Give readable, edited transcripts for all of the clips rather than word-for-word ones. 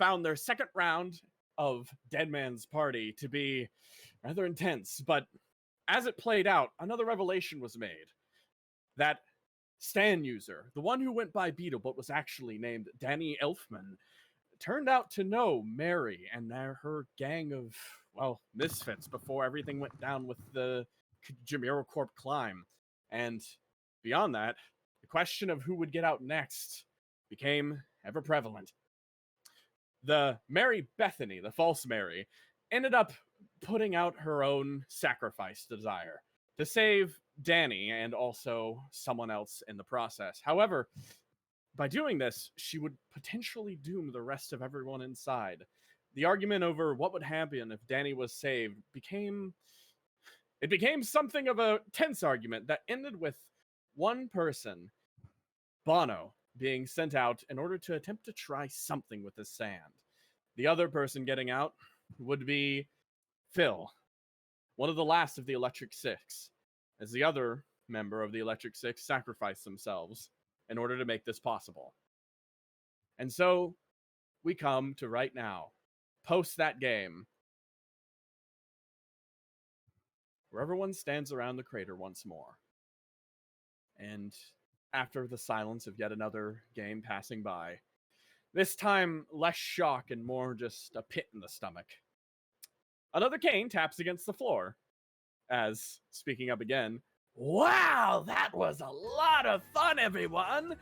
found their second round of Dead Man's Party to be rather intense, but as it played out, another revelation was made. That Stan user, the one who went by Beetle but was actually named Danny Elfman, turned out to know Mary and her gang of, well, misfits before everything went down with the JamiroCorp climb. And beyond that, the question of who would get out next became ever prevalent. The Mary Bethany, the false Mary, ended up putting out her own sacrifice desire to save Danny and also someone else in the process. However, by doing this, she would potentially doom the rest of everyone inside. The argument over what would happen if Danny was saved became something of a tense argument that ended with one person, Bono, being sent out in order to attempt to try something with the sand. The other person getting out would be Phil, one of the last of the Electric Six, as the other member of the Electric Six sacrificed themselves in order to make this possible. And so we come to right now, post that game, where everyone stands around the crater once more. And after the silence of yet another game passing by, this time less shock and more just a pit in the stomach, another cane taps against the floor as, speaking up again, "Wow, that was a lot of fun, everyone!"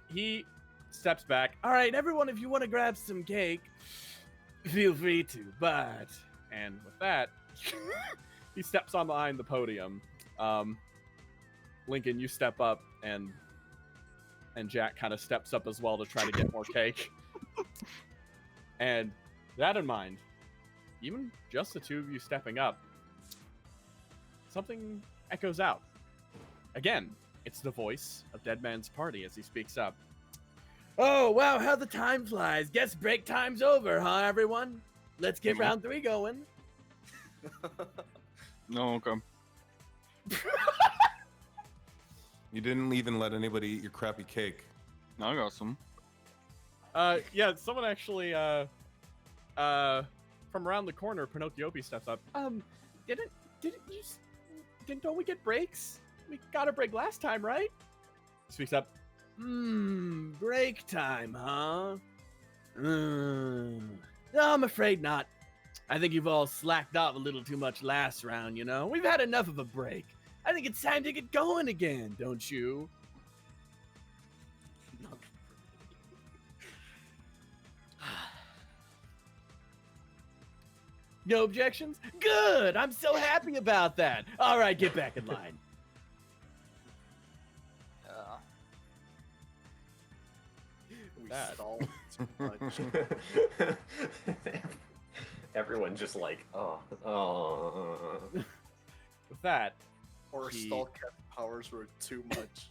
He steps back. "All right, everyone, if you want to grab some cake, feel free to, but..." And with that, he steps on behind the podium. Lincoln, you step up, and Jack kind of steps up as well to try to get more cake. And that in mind, even just the two of you stepping up, something echoes out. Again, it's the voice of Dead Man's Party as he speaks up. "Oh, wow, how the time flies. Guess break time's over, huh, everyone? Let's get round 3 going." No, okay. You didn't even let anybody eat your crappy cake. No, I got some. Yeah, someone actually, from around the corner, Pinocchiopi steps up. Don't we get breaks? We got a break last time, right?" Speaks up. Break time, huh? No, I'm afraid not. I think you've all slacked off a little too much last round, you know? We've had enough of a break. I think it's time to get going again, don't you? No objections? Good! I'm so happy about that. All right, get back in line. We stalled too much. Everyone just like, With that, Or stall cap powers were too much.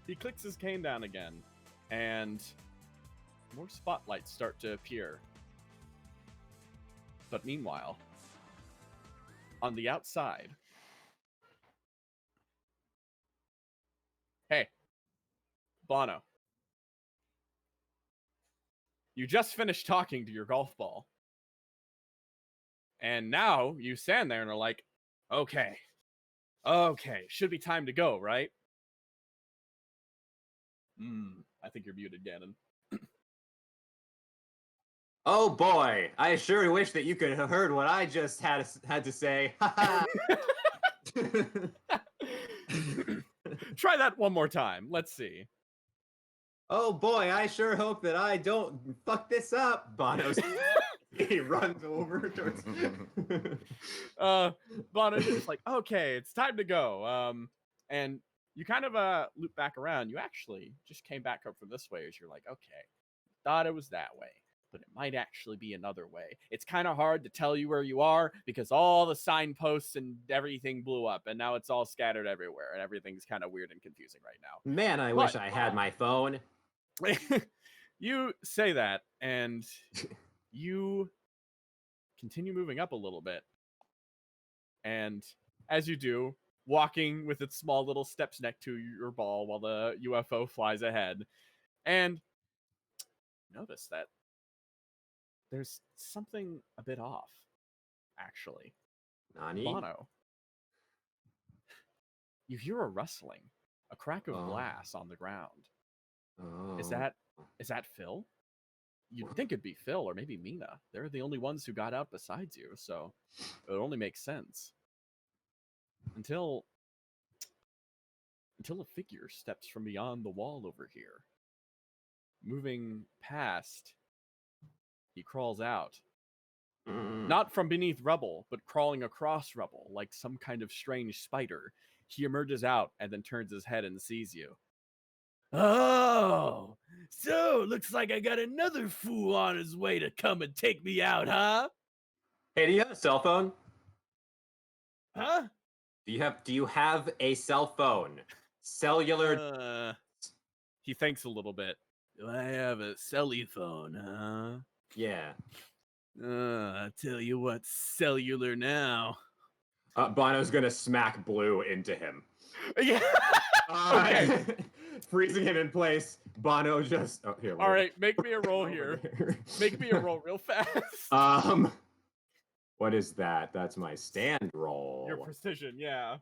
he clicks his cane down again, and more spotlights start to appear. But meanwhile, on the outside... Hey, Bono. You just finished talking to your golf ball. And now you stand there and are like, okay, should be time to go, right? I think you're muted, Ganon. "Oh boy, I sure wish that you could have heard what I just had to say." Try that one more time. Let's see. "Oh boy, I sure hope that I don't fuck this up." Bono's he runs over towards Bono's just like, okay, it's time to go. And you kind of loop back around. You actually just came back up from this way as you're like, okay, thought it was that way, but it might actually be another way. It's kind of hard to tell you where you are because all the signposts and everything blew up, and now it's all scattered everywhere, and everything's kind of weird and confusing right now. Man, I wish I had my phone. You say that, and you continue moving up a little bit. And as you do, walking with its small little steps next to your ball while the UFO flies ahead, and notice that there's something a bit off, actually. Nani? Bono, you hear a rustling, a crack of glass on the ground. Oh. Is that Phil? You'd think it'd be Phil or maybe Mina. They're the only ones who got out besides you, so it would only make sense. Until a figure steps from beyond the wall over here. Moving past, he crawls out. Not from beneath rubble, but crawling across rubble, like some kind of strange spider. He emerges out and then turns his head and sees you. Oh, so looks like I got another fool on his way to come and take me out, huh? Hey, do you have a cell phone? Huh? Do you have a cell phone? Cellular. He thinks a little bit. Do I have a celly phone, huh? Yeah. I tell you what, cellular now. Bono's gonna smack Blue into him. Yeah. Okay. Freezing him in place. Bono just. Oh, here. All right, make me a roll here. Make me a roll real fast. What is that? That's my stand roll. Your precision, yeah.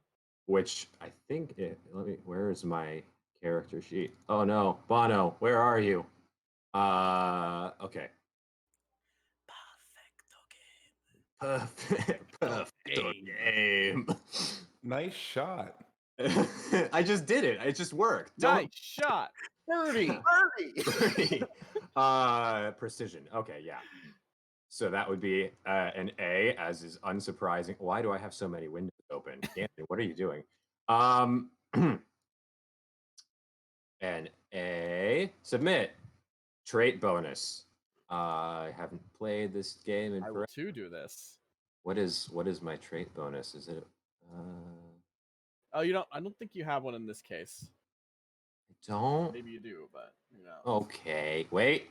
Which I think it. Where is my character sheet? Oh no, Bono, where are you? Okay. Perfect game. Nice shot. I just did it. It just worked. Nice shot. Birdie. Precision. Okay, yeah. So that would be an A, as is unsurprising. Why do I have so many windows open? Anthony, what are you doing? An A. Submit. Trait bonus. I haven't played this game in I will too do this. What is my trait bonus? Is it? Oh, you don't. I don't think you have one in this case. I don't. Maybe you do, but you know. Okay. Wait.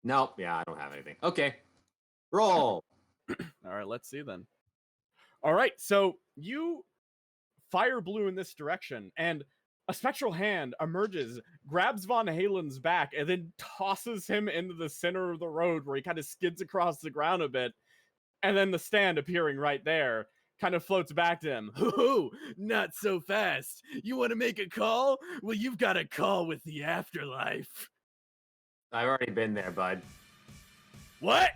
Nope. Yeah, I don't have anything. Okay. Roll. All right, let's see then. All right, so you fire Blue in this direction, and a spectral hand emerges, grabs Von Halen's back, and then tosses him into the center of the road where he kind of skids across the ground a bit. And then the stand appearing right there kind of floats back to him. Oh, not so fast. You want to make a call? Well, you've got a call with the afterlife. I've already been there, bud. What?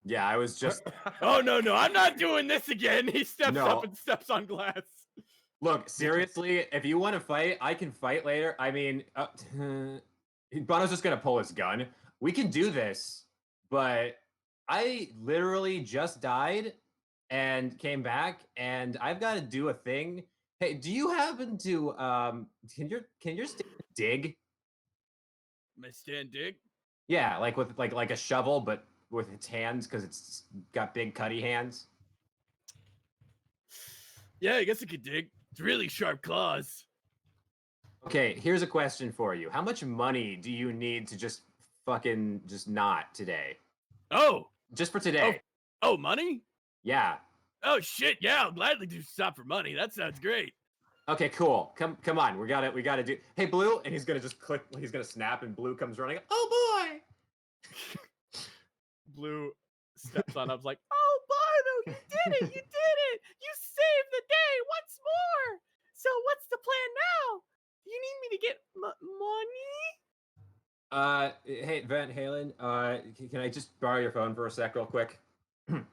Yeah, I was just. Oh, no, I'm not doing this again. He steps up and steps on glass. Look, seriously, if you want to fight, I can fight later. I mean, Bono's just going to pull his gun. We can do this, but I literally just died and came back, and I've got to do a thing. Hey, do you happen to can your stand dig? My stand dig? Yeah, like with like a shovel, but with its hands because it's got big cutty hands. Yeah, I guess it could dig. It's really sharp claws. Okay, here's a question for you. How much money do you need to just fucking just not today? Oh, just for today. Oh, money? Yeah. Oh shit, yeah, I'll gladly do stop for money. That sounds great. Okay, cool. Come on. We gotta do. Hey, Blue, and he's gonna just click. He's gonna snap, and Blue comes running. Oh boy. Blue steps on up, like, oh Bono, you did it! You did it! You saved the day once more. So what's the plan now? You need me to get money? Hey, Van Halen. Can I just borrow your phone for a sec, real quick?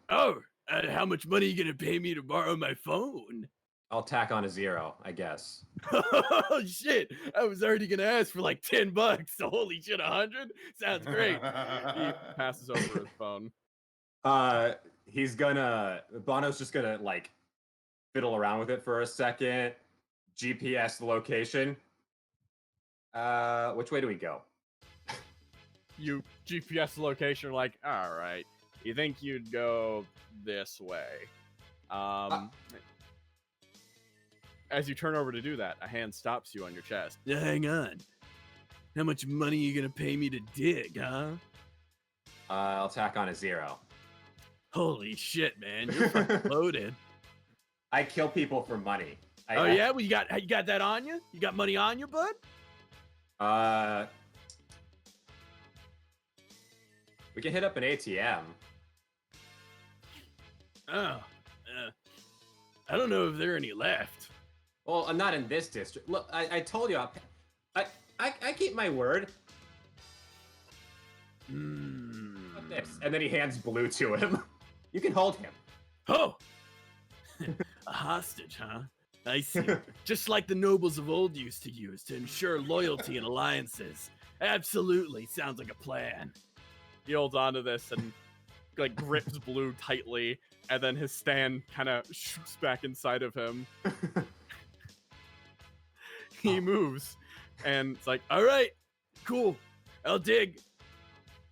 Oh, how much money are you gonna pay me to borrow my phone? I'll tack on a 0, I guess. Oh shit! I was already gonna ask for like $10. So holy shit, 100? Sounds great. He passes over his phone. Bono's just gonna like fiddle around with it for a second. GPS location. Which way do we go? You GPS location, like, all right. You think you'd go this way? As you turn over to do that, a hand stops you on your chest. Hang on. How much money are you gonna pay me to dig, huh? I'll tack on a 0. Holy shit, man. You're fucking loaded. I kill people for money. Yeah, well, you got that on you? You got money on you, bud? We can hit up an ATM. Oh, I don't know if there are any left. Well, I'm not in this district. Look, I told you, I keep my word. Look at this. And then he hands Blue to him. You can hold him. Oh! A hostage, huh? I see. Just like the nobles of old used to use to ensure loyalty and alliances. Absolutely. Sounds like a plan. He holds on to this and like grips Blue tightly, and then his stand kind of shoots back inside of him. He moves, and it's like, all right, cool, I'll dig.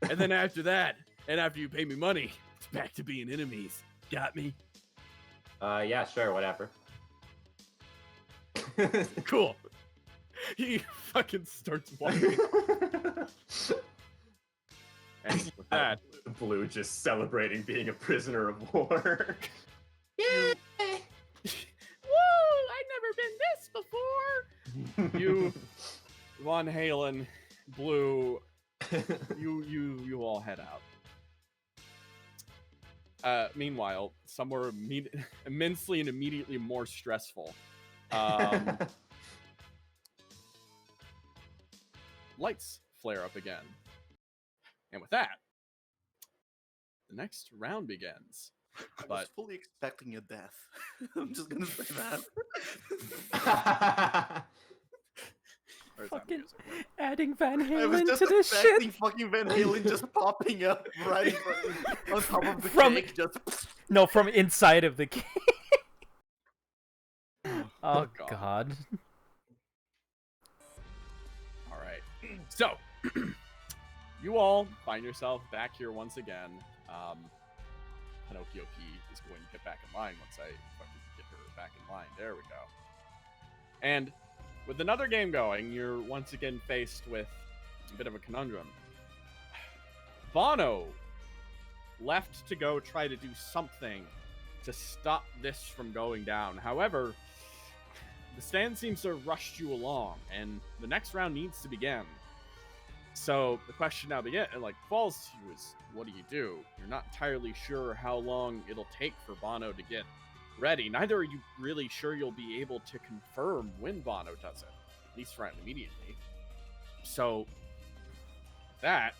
And then after that, and after you pay me money, it's back to being enemies. Got me? Yeah, sure, whatever. Cool. He fucking starts walking. And with that, Blue just celebrating being a prisoner of war. Woo! I've never been this before. You, Von Halen, Blue, you all head out. Meanwhile, somewhere immensely and immediately more stressful. Lights flare up again. And with that, the next round begins. I was fully expecting a death. I'm just gonna say that. Fucking adding Van I was Halen just to this expecting shit. fucking Van Halen just popping up right on top of the From- cake. Just No, from inside of the cake. Oh God. God. All right. So, you all find yourself back here once again. Pinocchio P is going to get back in line once I fucking get her back in line. There we go. And with another game going, you're once again faced with a bit of a conundrum. Bono left to go try to do something to stop this from going down. However, the stand seems to have rushed you along, and the next round needs to begin. So the question now falls to you is, what do you do? You're not entirely sure how long it'll take for Bono to get ready. Neither are you really sure you'll be able to confirm when Bono does it, at least right immediately. So that,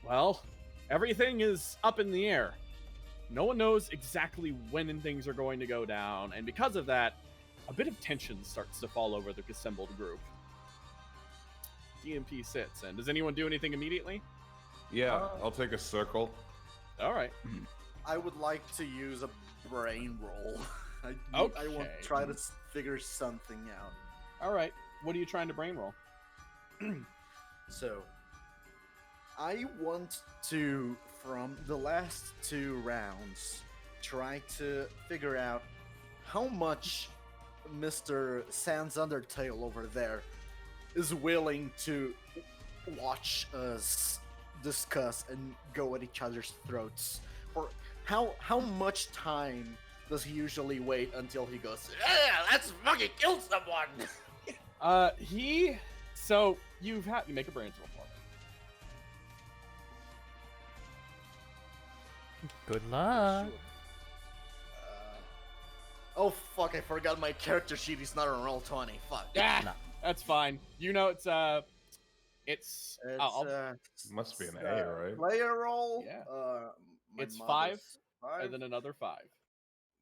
well, everything is up in the air. No one knows exactly when things are going to go down, and because of that, a bit of tension starts to fall over the assembled group. DMP sits, and does anyone do anything immediately? Yeah, I'll take a circle. All right. I would like to use a brain roll. I want Okay. to try to figure something out. All right. What are you trying to brain roll? So, I want to, from the last 2 rounds, try to figure out how much Mr. Sans Undertale over there is willing to watch us discuss and go at each other's throats. For how much time does he usually wait until he goes, yeah, let's fucking kill someone? So you make a brain roll for me. Good luck. Oh fuck, I forgot my character sheet is not on roll 20. Fuck. Yeah, No. that's fine. You know it's Must be an A, right? Player roll? Yeah. My It's mod 5, is 5. and then another 5.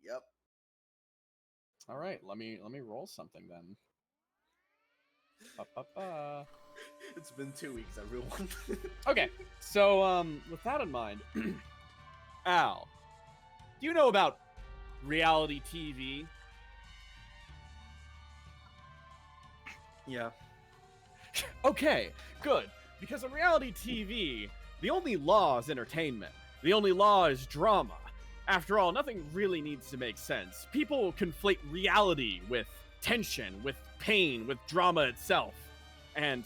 Yep. All right, let me roll something then. Ba-ba-ba. It's been 2 weeks, everyone. Okay, so with that in mind, Al, do you know about reality TV? Yeah. Okay, good. Because in reality TV, the only law is entertainment. The only law is drama. After all, nothing really needs to make sense. People conflate reality with tension, with pain, with drama itself. And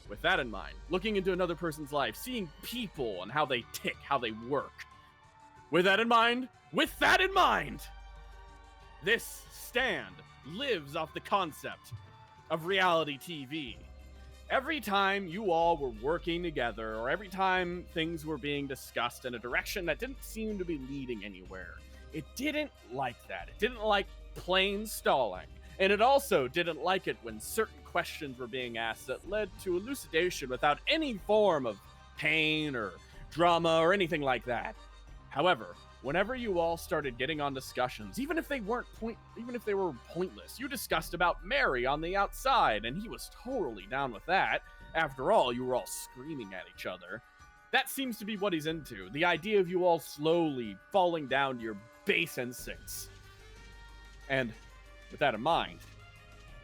with that in mind, looking into another person's life, seeing people and how they tick, how they work. With that in mind, this stand lives off the concept of reality TV. Every time you all were working together, or every time things were being discussed in a direction that didn't seem to be leading anywhere, it didn't like that. It didn't like plain stalling. And it also didn't like it when certain questions were being asked that led to elucidation without any form of pain or drama or anything like that. However, whenever you all started getting on discussions, even if they were pointless, you discussed about Mary on the outside, and he was totally down with that. After all, you were all screaming at each other. That seems to be what he's into. The idea of you all slowly falling down to your base instincts. And with that in mind,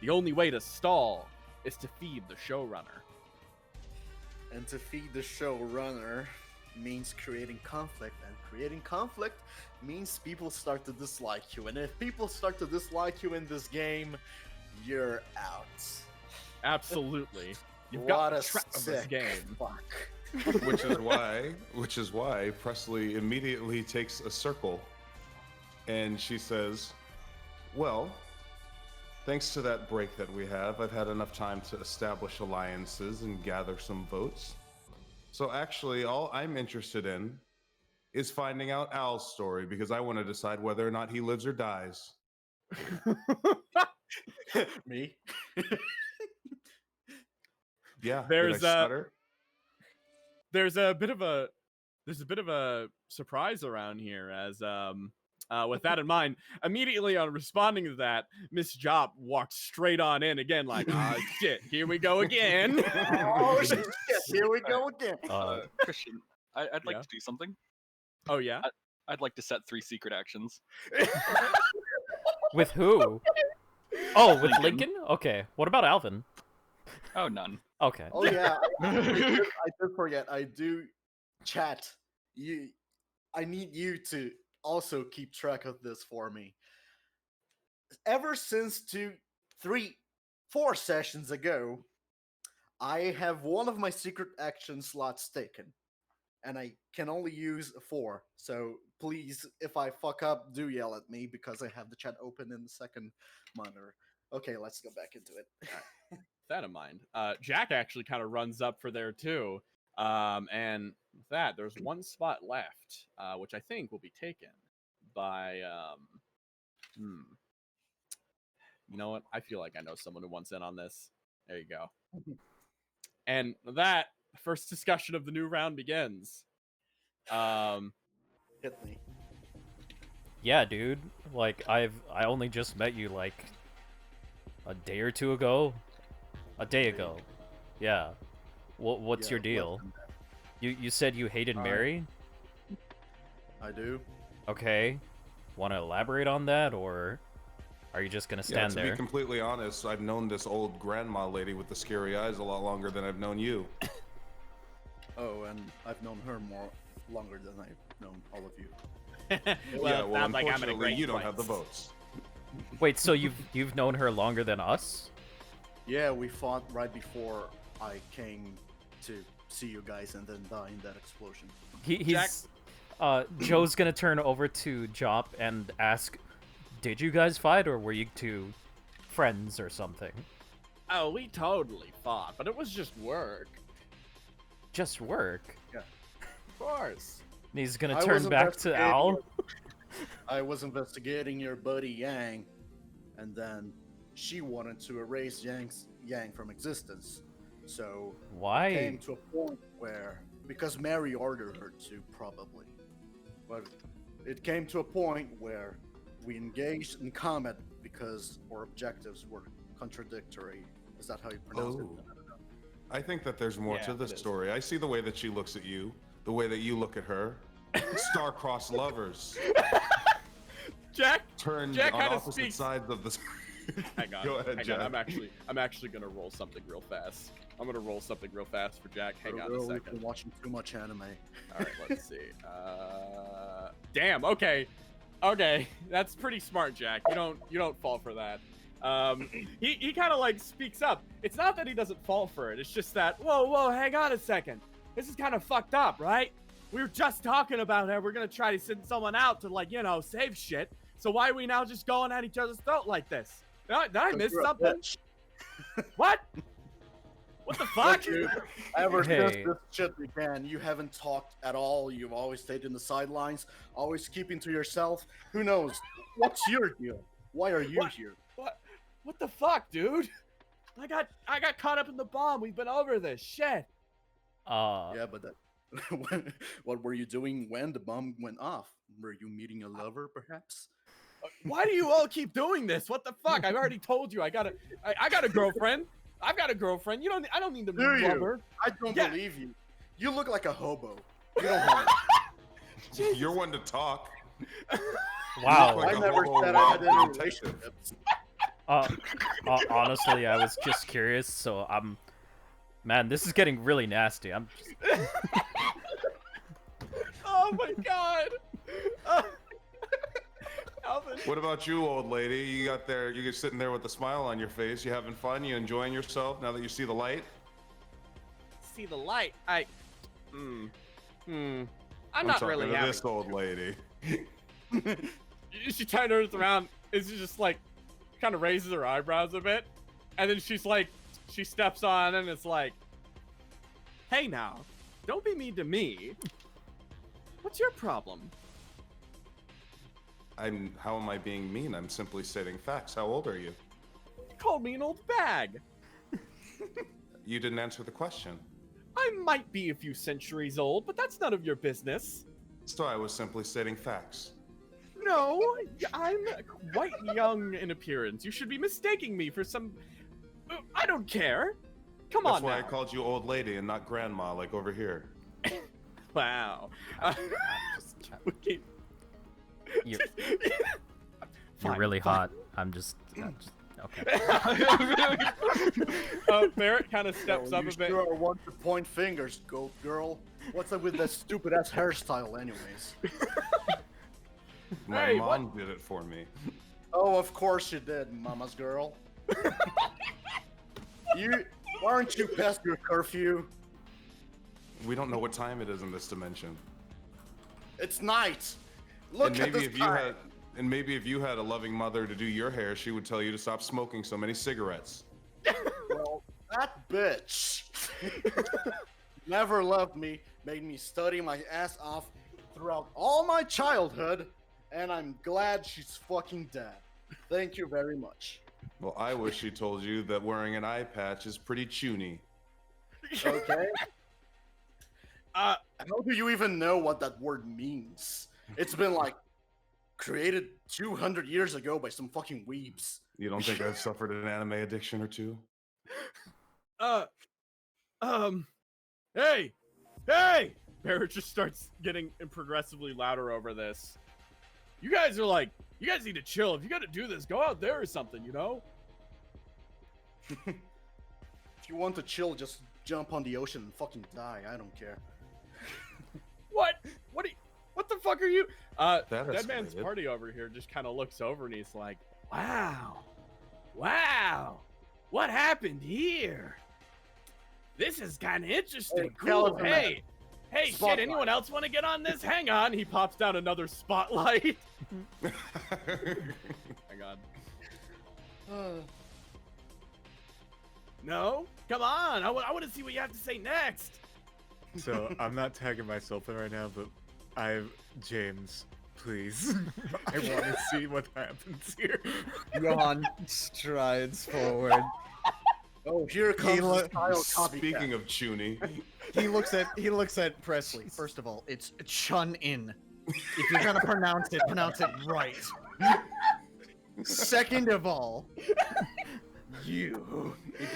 the only way to stall is to feed the showrunner. And to feed the showrunner means creating conflict, and creating conflict means people start to dislike you. And if people start to dislike you in this game, you're out. Absolutely. You've What got a the trap of this sick game. fuck. which is why Presley immediately takes a circle and she says, well, thanks to that break that we have, I've had enough time to establish alliances and gather some votes. So actually, all I'm interested in is finding out Al's story, because I want to decide whether or not he lives or dies. Me? Yeah. There's did I stutter? there's a bit of a surprise around here, as with that in mind, immediately on responding to that, Miss Jop walked straight on in again, like, shit, here we go again. Oh shit, here we go again. Christian, I'd like Yeah? to do something. Oh yeah? I'd like to set 3 secret actions. With who? Oh, with Lincoln? Okay. What about Alvin? Oh, none. Okay. Oh yeah, I did forget. I do chat. I need you to also keep track of this for me. Ever since 4 sessions ago, I have one of my secret action slots taken, and I can only use 4. So please, if I fuck up, do yell at me, because I have the chat open in the second monitor. Okay, let's go back into it. With that in mind, Jack actually kind of runs up for there too. And with that, there's one spot left, which I think will be taken by you know what? I feel like I know someone who wants in on this. There you go. And with that, first discussion of the new round begins. Hit me. Yeah, dude. Like I only just met you like a day or two ago. A day ago. Yeah. What's Yeah, your deal? You said you hated Mary? I do. Okay. Want to elaborate on that, or are you just gonna stand to there? be completely honest, I've known this old grandma lady with the scary eyes a lot longer than I've known you. Oh, and I've known her longer than I've known all of you. Well, sounds like I'm in a unfortunately, great you don't have the place. votes. Wait, so you've known her longer than us? Yeah, we fought right before I came to see you guys and then die in that explosion. He's Joe's gonna turn over to Jop and ask, did you guys fight, or were you two friends or something? Oh, we totally fought, but it was just work. Just work? Of course. And he's gonna I turn was back to Al? I was investigating your buddy Yang, and then she wanted to erase Yang from existence. So Why? came to a point where, because Mary ordered her to, probably. But it came to a point where we engaged in combat because our objectives were contradictory. Is that how you pronounce it? I think that there's more Yeah, to this it is. story. I see the way that she looks at you, the way that you look at her. Star-crossed lovers Jack turned Jack on kinda opposite speaks- sides of the. Hang on. Go ahead, hang Jack. on. I'm actually gonna roll something real fast. I'm gonna roll something real fast for Jack. Hang on a We've been second. watching too much anime. Alright, let's see. Damn, okay. Okay. That's pretty smart, Jack. You don't fall for that. He kinda like speaks up. It's not that he doesn't fall for it, it's just that, whoa, hang on a second. This is kinda fucked up, right? We were just talking about how we're gonna try to send someone out to, like, save shit. So why are we now just going at each other's throat like this? Did I miss You're a something? bitch. What? What the fuck? Dude, ever since Hey. this shit began, you haven't talked at all. You've always stayed in the sidelines, always keeping to yourself. Who knows? What's your deal? Why are you What? here? What the fuck, dude? I got caught up in the bomb. We've been over this shit. Yeah, but what were you doing when the bomb went off? Were you meeting a lover, perhaps? Why do you all keep doing this? What the fuck? I've already told you. I got a girlfriend. I've got a girlfriend. I don't need to Do be you? lover. I don't Yeah. believe you. You look like a hobo. You don't have it. You're one to talk. Wow. Like I a never hobo said I had any wild detective. relationships. Honestly, I was just curious, so man, this is getting really nasty. Oh my god. Alvin. What about you, old lady? You're sitting there with a smile on your face. You having fun? You enjoying yourself now that you see the light? See the light. I'm not talking really to having. this old lady. She turns around. Is just like, kind of raises her eyebrows a bit, and then she steps on and it's like, hey now, don't be mean to me. What's your problem? How am I being mean? I'm simply stating facts. How old are you? You called me an old bag. You didn't answer the question. I might be a few centuries old, but that's none of your business. So I was simply stating facts. No, I'm quite young in appearance. You should be mistaking me for some. I don't care. Come That's on why now. I called you old lady and not grandma, like over here. Wow. You're, Fine, really fine. hot. I'm just okay. Barrett kind of steps Oh, up you a bit. sure are one to point fingers, goat girl. What's up with that stupid ass hairstyle, anyways? My Hey, mom did it for me. Oh, of course you did, mama's girl. Aren't you past your curfew? We don't know what time it is in this dimension. It's night. Look and at maybe this if time. you had a loving mother to do your hair, she would tell you to stop smoking so many cigarettes. Well, that bitch never loved me, made me study my ass off throughout all my childhood, and I'm glad she's fucking dead. Thank you very much. Well, I wish she told you that wearing an eye patch is pretty chuny. Okay? How do you even know what that word means? It's been like created 200 years ago by some fucking weebs. You don't think I've suffered an anime addiction or two? Hey! Barrett just starts getting progressively louder over this. You guys need to chill. If you gotta do this, go out there or something, you know? If you want to chill, just jump on the ocean and fucking die. I don't care. What? What the fuck are you? That Dead Man's escalated. Party over here just kind of looks over and he's like, wow, what happened here? This is kind of interesting. Hey, Cool. Calvin, Hey, shit, Spotlight. anyone else want to get on this? Hang on. He pops down another spotlight. Hang on. No? Come on. I want to see what you have to say next. So I'm not tagging myself in right now, but James, please. I want to see what happens here. Johan strides forward. Oh, here comes the look- style copycat. Speaking of chuny, He looks at Presley. First of all, it's Chun-in. If you're gonna pronounce it right. Second of all, he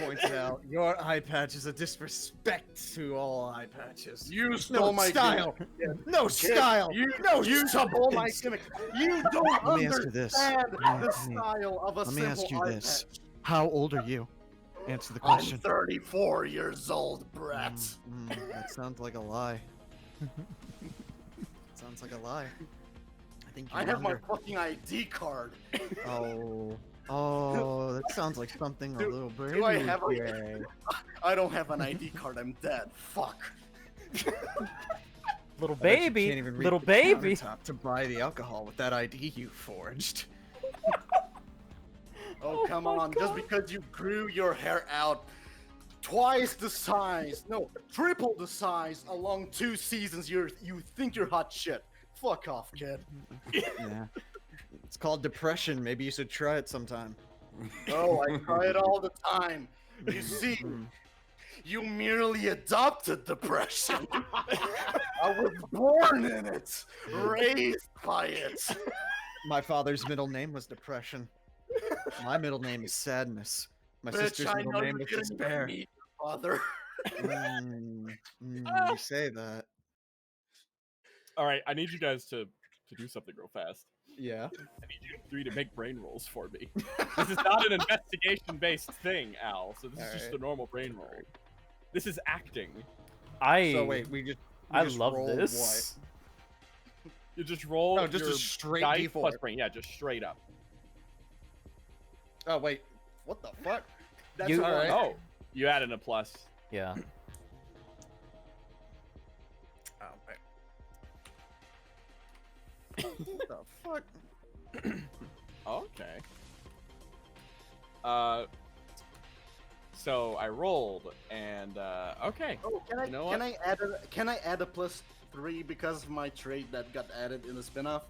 points out, your eye patch is a disrespect to all eye patches. You stole No my style. gimmick. No Kid, style. No you stole my substance. gimmick. You don't Let me ask you this. understand Let me- the style of a let me simple ask you eye this. patch. How old are you? Answer the I'm question. 34 years old, brat. That sounds like a lie. Sounds like a lie. I think you're I have my younger. fucking ID card. Oh, that sounds like something a Do- little baby do I would have a- say. I don't have an ID card. I'm dead. Fuck. Little I bet you baby, can't even reach little the baby. countertop to buy the alcohol with that ID you forged. Oh, come my on. Just God. because you grew your hair out twice the size, no, triple the size along 2 seasons, you think you're hot shit. Fuck off, kid. Yeah. It's called depression. Maybe you should try it sometime. Oh, I try it all the time. You see, you merely adopted depression. I was born in it, raised by it. My father's middle name was Depression. My middle name is Sadness. My Bitch, sister's I middle know name you was didn't even Despair. meet your father. You say that. All right, I need you guys to do something real fast. Yeah. I need you three to make brain rolls for me. This is not an investigation-based thing, Al. So this is just a Alright. normal brain roll. This is acting. So wait, we just. I just love roll this. You just roll. No, just a your straight dice D4. plus brain. Yeah, just straight up. What? Oh wait, what the fuck? That's You- all right. Oh, you added a plus. Yeah. Oh wait. What the fuck? Okay. So I rolled, and okay. Oh, You know what? can I add a +3 because of my trait that got added in the spin-off?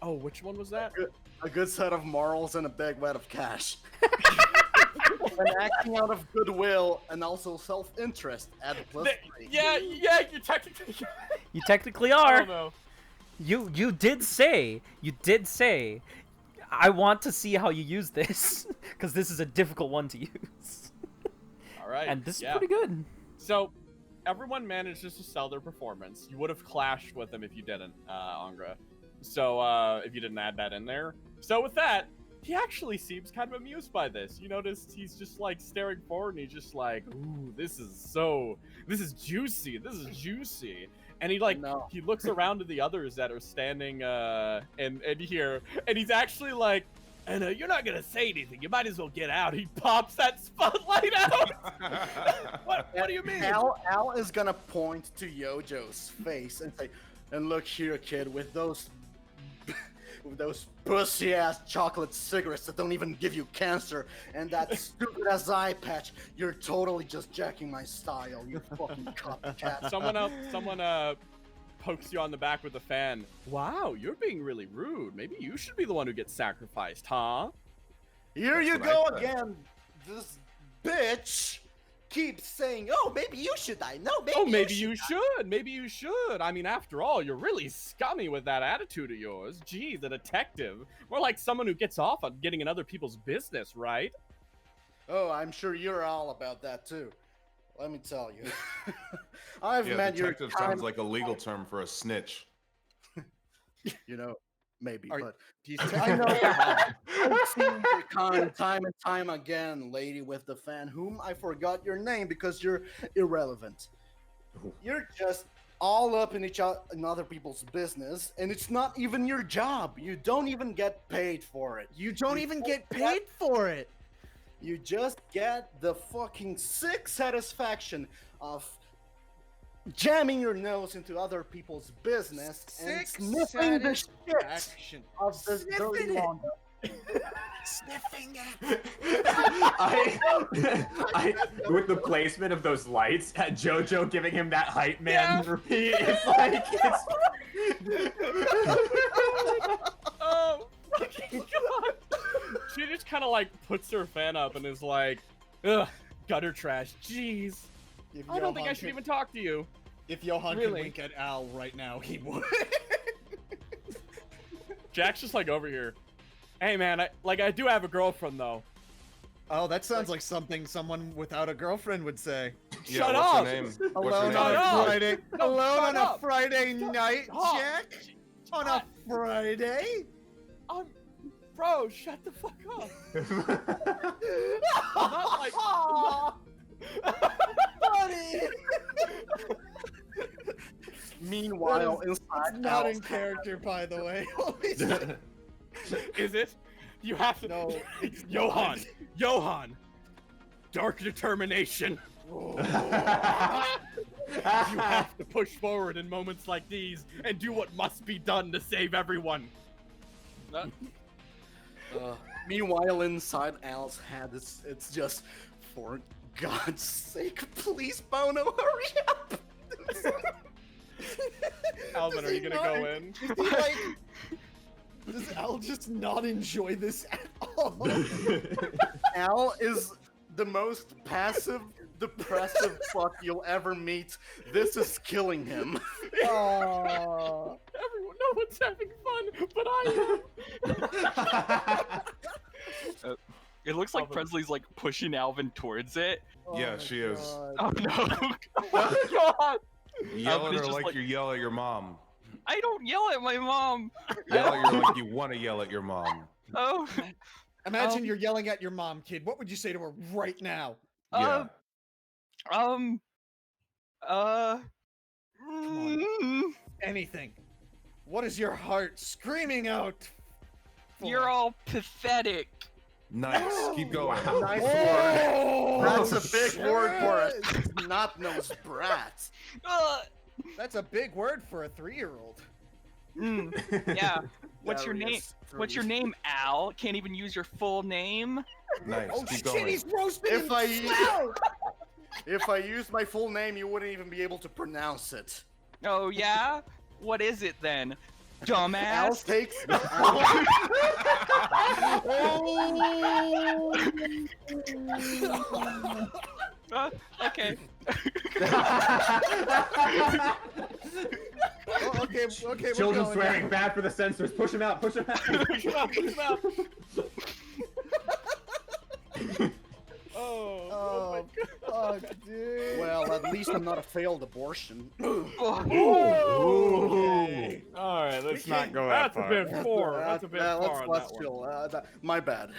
Oh, which one was that? A good set of morals and a big wad of cash. And acting out of goodwill and also self-interest, add a +3. Yeah, you technically. You technically I are. don't know. You did say I want to see how you use this because this is a difficult one to use. All right. And this yeah. is pretty good. So, everyone manages to sell their performance. You would have clashed with them if you didn't, Angra. So, if you didn't add that in there. So, with that, he actually seems kind of amused by this. You notice he's just like staring forward and he's just like, ooh, this is juicy. This is juicy. And he like, No. he looks around to the others that are standing, and here, and he's actually like, and you're not gonna say anything. You might as well get out. He pops that spotlight out. What do you mean? Al is gonna point to Yojo's face and say, and look here, kid, with those pussy-ass chocolate cigarettes that don't even give you cancer, and that stupid-ass eye patch, you're totally just jacking my style, you fucking copycat. Someone pokes you on the back with a fan. Wow, you're being really rude. Maybe you should be the one who gets sacrificed, huh? Here you That's go what I said. again. This bitch keeps saying, "Oh, maybe you should die." No, maybe. Oh, maybe you should. Maybe you should. I mean, after all, you're really scummy with that attitude of yours. Geez, a detective. More like someone who gets off on getting in other people's business, right? Oh, I'm sure you're all about that too. Let me tell you. I've Yeah, met your detective time, sounds like a legal term for a snitch. maybe, Are- but He's I know I've seen you time and time again, lady with the fan, whom I forgot your name because you're irrelevant. You're just all up in in other people's business, and it's not even your job. You don't even get paid for it. You don't even get paid for it. You just get the fucking sick satisfaction of jamming your nose into other people's business and Sick sniffing the shit satisfaction. of the dirty Sniffing it. laundry. Sniffing it. I with the placement of those lights, JoJo giving him that hype man Yeah. repeat, it's like Oh, fucking God. She just kind of like puts her fan up and is like, ugh, gutter trash. Jeez. If I don't think I Johan should could- even talk to you. If Johan Really? could wink at Al right now, he would. Jack's just like over here. Hey man, I do have a girlfriend though. Oh, that sounds like something someone without a girlfriend would say. Yeah, Shut what's up! her name? What's her Alone name? on a up! Friday. No, Alone shut on a up! Friday night, up! Jack. On a Friday. Bro, shut the fuck up. I'm not like. Buddy! Meanwhile, inside Not Al's in character, by the way. Holy Is it? You have to. No, it's Johan. Dark determination. You have to push forward in moments like these and do what must be done to save everyone. Meanwhile, inside Al's head, it's just, for God's sake, please, Bono, hurry up! Alvin, are you gonna go in? Does Al just not enjoy this at all? Al is the most passive, depressive fuck you'll ever meet. This is killing him. Oh. Everyone, no one's having fun, but I am. It looks like Presley's like pushing Alvin towards it. Yeah, she is. Oh no! Oh God! Yell at Alvin's her just like, like- you yell at your mom. I don't yell at my mom. Yell at her like you want to yell at your mom. Oh. Imagine you're yelling at your mom, kid. What would you say to her right now? Yeah. Anything. What is your heart screaming out? for? You're all pathetic. Nice. Keep going. Nice word. Oh, That's a big word for a snot-nosed brat. That's a big word for a 3-year-old. Yeah. What's your name? Darius What's your three. name, Al? Can't even use your full name. Nice. Oh Keep shit, going. he's roasting If him I- slow! If I used my full name, you wouldn't even be able to pronounce it. Oh yeah. What is it then? Al Dumbass. takes. Okay. Oh, okay, we're Children going swearing, now. bad for the censors. Push him out, push him out. Oh, fuck, dude. Well, at least I'm not a failed abortion. Okay. All right, let's not go that That's a far. bit far. That's a bit far on Let's that one. chill. My bad.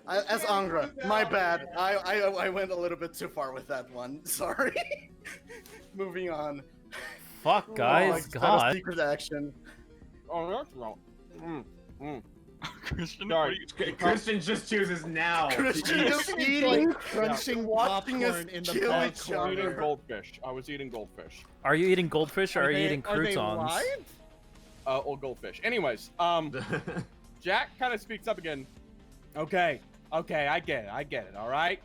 As Angra, my bad. I went a little bit too far with that one. Sorry. Moving on. Fuck, guys, That was God. secret action. Oh, that's wrong. Christian, Sorry. Christian just chooses now. Christian Jeez. just eating, crunching watching us popcorn in the kill I each was eating other. goldfish. I was eating goldfish. Are you eating goldfish or are you eating Are they croutons? live? Old goldfish. Anyways, Jack kind of speaks up again. Okay, I get it, all right?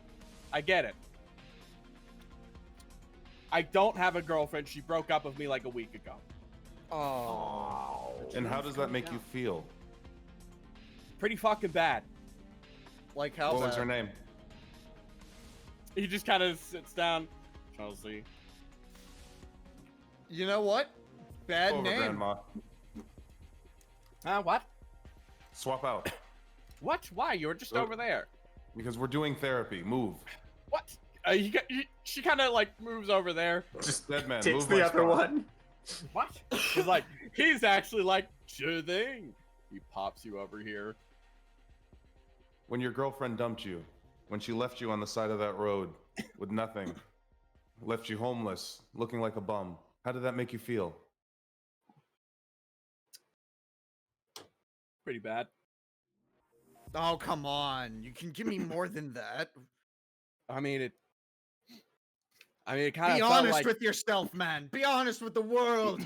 I get it. I don't have a girlfriend. She broke up with me like a week ago. Oh. And how does that make you feel? Pretty fucking bad. Like how What was bad? her name? He just kind of sits down. Chelsea. You know what? Bad Over, name. Grandma. What? Swap out. What? Why? You were just over there. Because we're doing therapy. Move. What? She kind of like moves over there. Just Dead man. takes Move the my other spot. one. What? He's like, he's actually like, sure thing. He pops you over here. When your girlfriend dumped you, when she left you on the side of that road with nothing, left you homeless, looking like a bum, how did that make you feel? Pretty bad. Oh, come on. You can give me more than that. I mean, it kind Be of felt honest like. with yourself, man. Be honest with the world.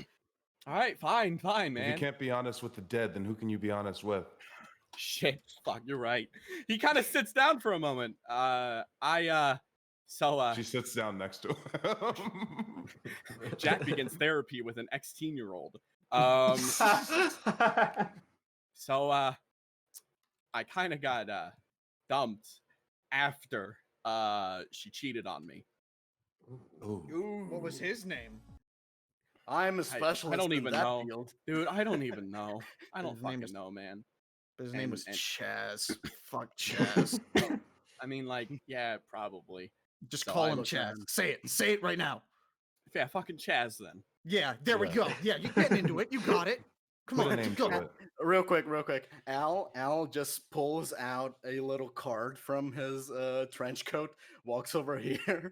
All right, fine, If man. you can't be honest with the dead, then who can you be honest with? Shit, fuck, you're right. He kind of sits down for a moment. She sits down next to him. Jack begins therapy with an 16-year-old. So I kind of got dumped after she cheated on me. Ooh. What was his name? I'm a specialist I don't in even that know. field. Dude, I don't even know. I don't His name fucking is- know, man. His name was And- Chaz. Fuck Chaz. I mean, like, yeah, probably. Just So call I him look Chaz. at him. Say it. Say it right now. Yeah, fucking Chaz then. Yeah, there we Yeah. go. Yeah, you're getting into it. You got it. Come Put a on, name keep to going. it. Real quick. Al just pulls out a little card from his trench coat, walks over here,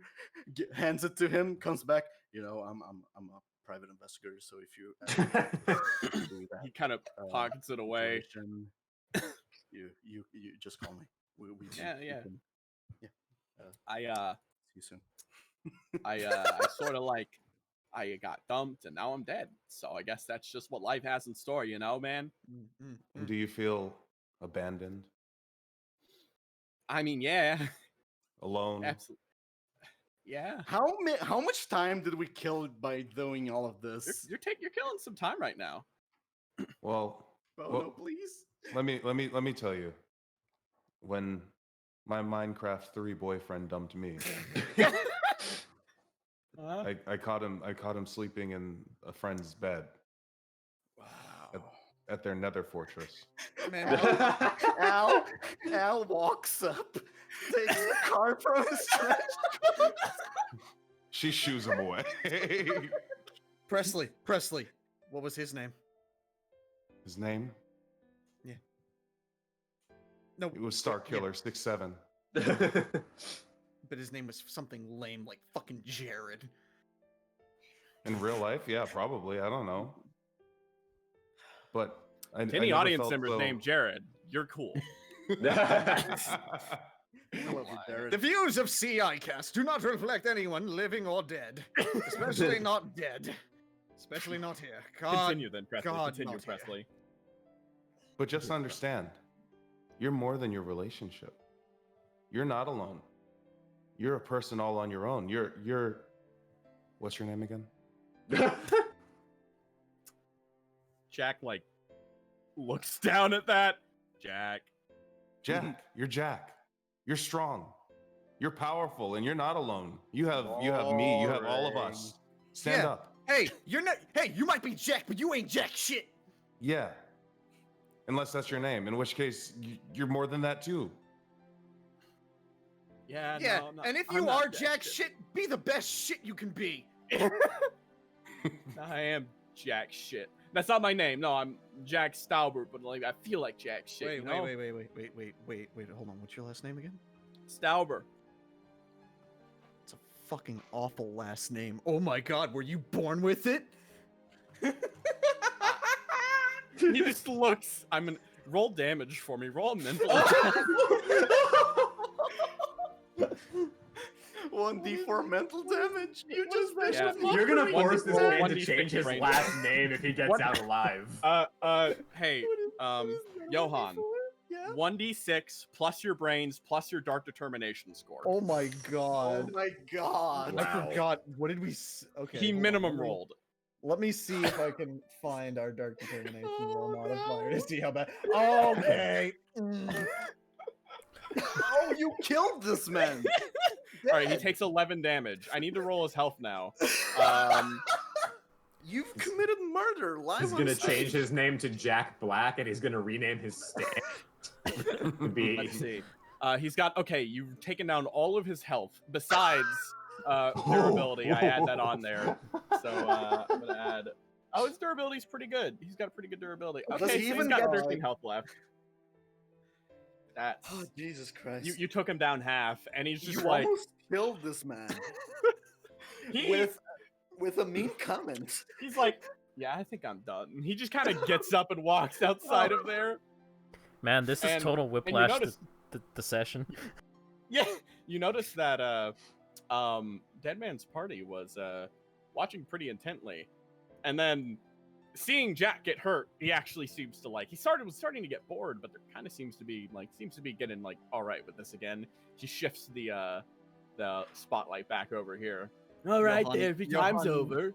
hands it to him, comes back. You know, I'm a private investigator, so if you do that He kind of pockets it away. situation, you just call me. We Yeah, yeah. can- I see you soon. I sort of like I got dumped and now I'm dead. So I guess that's just what life has in store, you know, man. And do you feel abandoned, I mean, yeah, alone? absolutely, yeah. How much time did we kill by doing all of You're this? you're killing some time right now. Well, Oh well, no, please. let me tell you. When my Minecraft 3 boyfriend dumped me, I caught him sleeping in a friend's bed Wow. at their nether fortress. Man, Al walks up, takes the car from his trash. She shoos him away. Presley. What was his name? His name? No, It was Starkiller 67. but his name was something lame like fucking Jared. In real life, yeah, probably. I don't know. But I To any never audience felt members so- named Jared, you're cool. The views of CIcast do not reflect anyone living or dead, especially not dead, especially not here. God, Continue then, Presley. God, Continue, not here. Presley. But just understand, you're more than your relationship. You're not alone. You're a person all on your own. You're what's your name again? Jack like looks down at that. Jack. Jack. You're Jack. You're strong. You're powerful, and you're not alone. You have me. You have all of us. Stand Yeah. up. Hey, you're not. Hey, you might be Jack, but you ain't Jack shit. Yeah. Unless that's your name, in which case you're more than that too. Yeah. Yeah, no, I'm not, and if I'm you not are Jack shit, be the best shit you can be. I am Jack shit. That's not my name. No, I'm Jack Staubert, but like I feel like Jack shit. Wait, you know? wait. Hold on. What's your last name again? Stauber. It's a fucking awful last name. Oh my god, were you born with it? He just looks. Roll damage for me. Roll a mental. 1d4 mental damage. You just Yeah. mentioned You're gonna One force D- this roll man to 1d6 change his brain last damage. name if he gets One- out alive. Hey, Johan. 1d6 plus your brains plus your dark determination score. Oh my Oh god. my god. I forgot. What did we? Okay. He hold on, minimum let me- rolled. Let me see if I can find our dark determination roll modifier to see how bad. Okay. Oh, you killed this man. All right, he takes 11 damage. I need to roll his health now. You've committed murder. Live He's on gonna stage. change his name to Jack Black, and he's gonna rename his stand to be. Let's see. He's got you've taken down all of his health besides durability. I add that on there. So I'm gonna add. Oh, his durability's pretty good. He's got pretty good durability. Does Okay, he so even he's got get- 13 health left. That's Oh, Jesus Christ. you took him down half, and he's just You like almost killed this man he, with a mean comment. he's like, yeah, I think I'm done. He just kind of gets up and walks outside of there. Man, this is And- total and you whiplash. notice- The session. Yeah, you notice that Dead Man's Party was watching pretty intently, and then seeing Jack get hurt, he actually seems to like. Was starting to get bored, but there kind of seems to be getting like all right with this again. He shifts the spotlight back over here. All right, Johan- therapy time's Johan- over.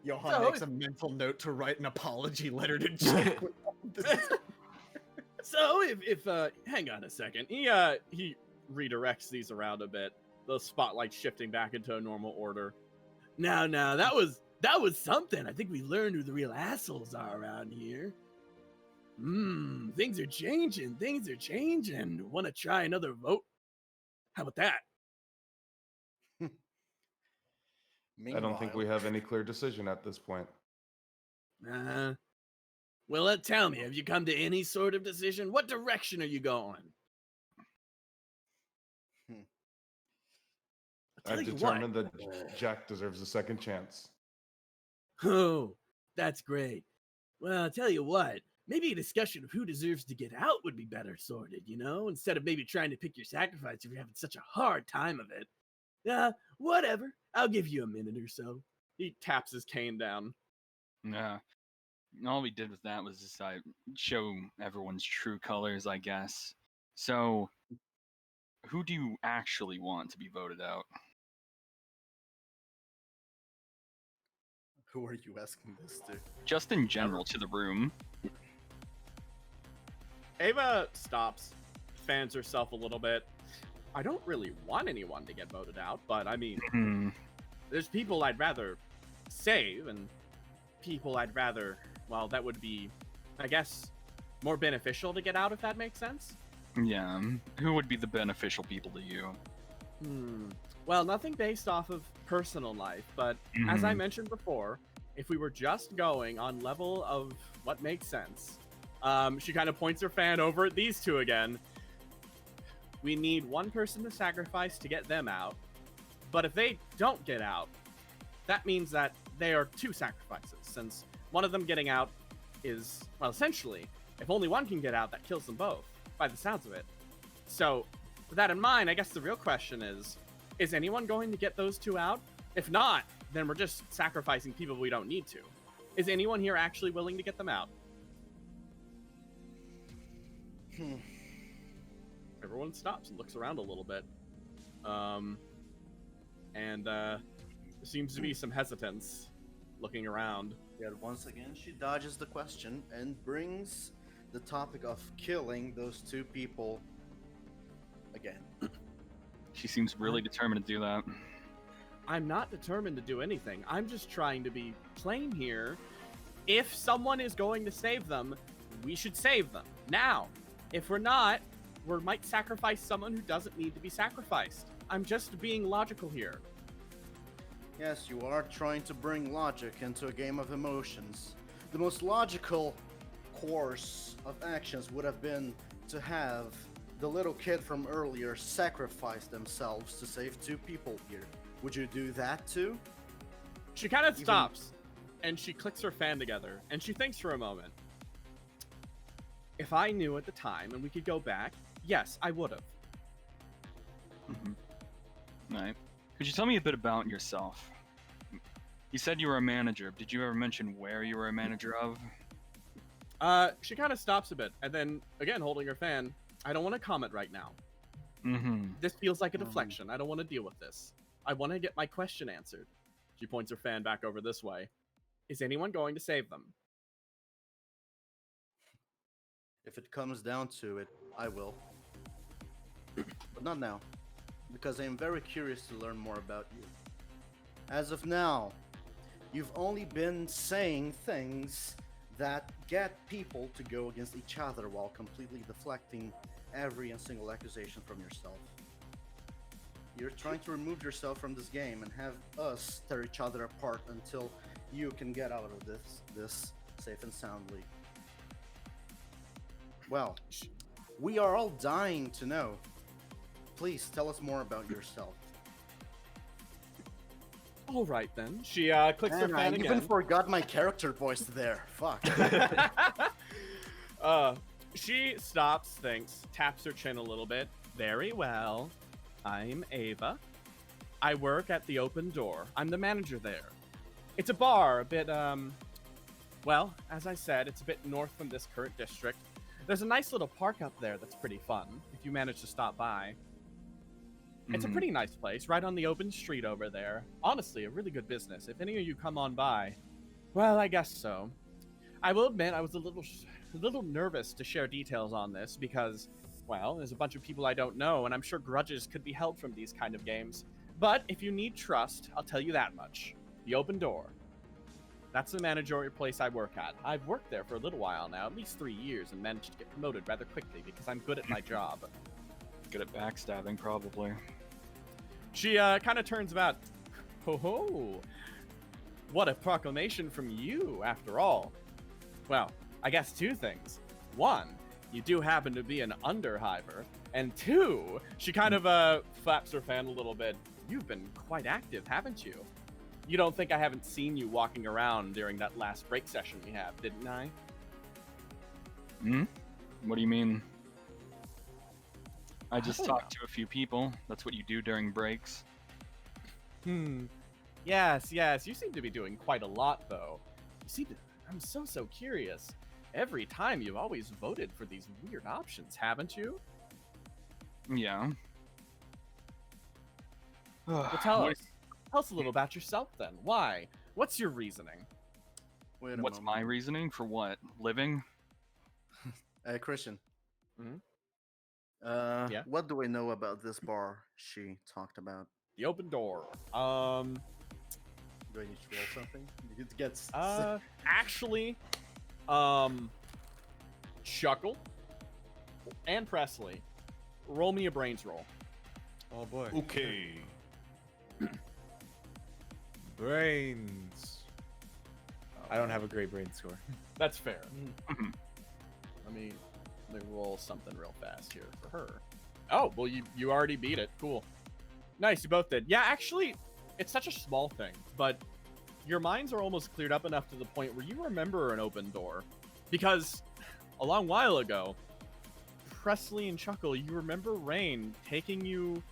Johan So makes a mental note to write an apology letter to Jack. So if hang on a second, he redirects these around a bit. The spotlight shifting back into a normal order. Now that was something. I think we learned who the real assholes are around here. Things are changing. Want to try another vote? How about that? I don't think we have any clear decision at this point. Well, tell me, have you come to any sort of decision? What direction are you going? I'll tell I've you what. determined that Jack deserves a second chance. Oh, that's great. Well, I'll tell you what. Maybe a discussion of who deserves to get out would be better sorted, instead of maybe trying to pick your sacrifice if you're having such a hard time of it. Whatever. I'll give you a minute or so. He taps his cane down. Yeah. All we did with that was decide show everyone's true colors, I guess. So, who do you actually want to be voted out? Who are you asking this to? Just in general, to the room. Ava stops, fans herself a little bit. I don't really want anyone to get voted out, but I mean, there's people I'd rather save, and people I'd rather, well, that would be, I guess, more beneficial to get out, if that makes sense. Yeah. Who would be the beneficial people to you? Well, nothing based off of personal life, but as I mentioned before, if we were just going on level of what makes sense, she kind of points her fan over at these two again. We need one person to sacrifice to get them out, but if they don't get out, that means that they are two sacrifices, since one of them getting out is, well, essentially, if only one can get out, that kills them both, by the sounds of it. So, with that in mind, I guess the real question is anyone going to get those two out? If not, then we're just sacrificing people we don't need to. Is anyone here actually willing to get them out? Everyone stops and looks around a little bit. There seems to be some hesitance looking around. Yet once again, she dodges the question and brings the topic of killing those two people again. She seems really determined to do that. I'm not determined to do anything. I'm just trying to be plain here. If someone is going to save them, we should save them. Now, if we're not, we might sacrifice someone who doesn't need to be sacrificed. I'm just being logical here. Yes, you are trying to bring logic into a game of emotions. The most logical course of actions would have been to have the little kid from earlier sacrifice themselves to save two people here. Would you do that too? She kind of stops, and she clicks her fan together, and she thinks for a moment. If I knew at the time and we could go back, yes, I would have. Right. Could you tell me a bit about yourself? You said you were a manager. Did you ever mention where you were a manager of? She kind of stops a bit, and then, again, holding her fan, I don't want to comment right now. This feels like a deflection. I don't want to deal with this. I want to get my question answered. She points her fan back over this way. Is anyone going to save them? If it comes down to it, I will. But not now, because I am very curious to learn more about you. As of now, you've only been saying things that get people to go against each other while completely deflecting every and single accusation from yourself. You're trying to remove yourself from this game and have us tear each other apart until you can get out of this safe and soundly. Well, we are all dying to know. Please tell us more about yourself. All right then. She clicks her Man, fan I again. even forgot my character voice there. Fuck. She stops, thinks, taps her chin a little bit. Very well. I'm Ava. I work at the Open Door. I'm the manager there. It's a bar, a bit, well, as I said, it's a bit north from this current district. There's a nice little park up there that's pretty fun, if you manage to stop by. It's a pretty nice place, right on the open street over there. Honestly, a really good business. If any of you come on by, well, I guess so. I will admit I was a little nervous to share details on this because, well, there's a bunch of people I don't know, and I'm sure grudges could be held from these kind of games. But if you need trust, I'll tell you that much. The Open Door. That's the managerial place I work at. I've worked there for a little while now, at least 3 years, and managed to get promoted rather quickly because I'm good at my job. Good at backstabbing, probably. She kind of turns about. Ho ho! What a proclamation from you, after all. Well, I guess two things. One, you do happen to be an underhiver, and two, she kind of flaps her fan a little bit. You've been quite active, haven't you? You don't think I haven't seen you walking around during that last break session we had, didn't I? What do you mean? I just talked to a few people. That's what you do during breaks. Yes, yes. You seem to be doing quite a lot, though. You seem to. I'm so curious. Every time you've always voted for these weird options, haven't you? Yeah. Well, tell us a little about yourself then. Why? What's your reasoning? Wait a What's moment. my reasoning for what? Living? Christian. Mhm. Yeah. What do we know about this bar she talked about? The open door. Do I need to roll something? It gets. Actually, Chuckle and Presley, roll me a brains roll. Oh boy. Okay. Brains. I don't have a great brain score. That's fair. Mhm. Let me roll something real fast here for her. Oh, well, you already beat it. Cool. Nice, you both did. Yeah, actually, it's such a small thing, but your minds are almost cleared up enough to the point where you remember an open door. Because a long while ago, Presley and Chuckle, you remember Rain taking you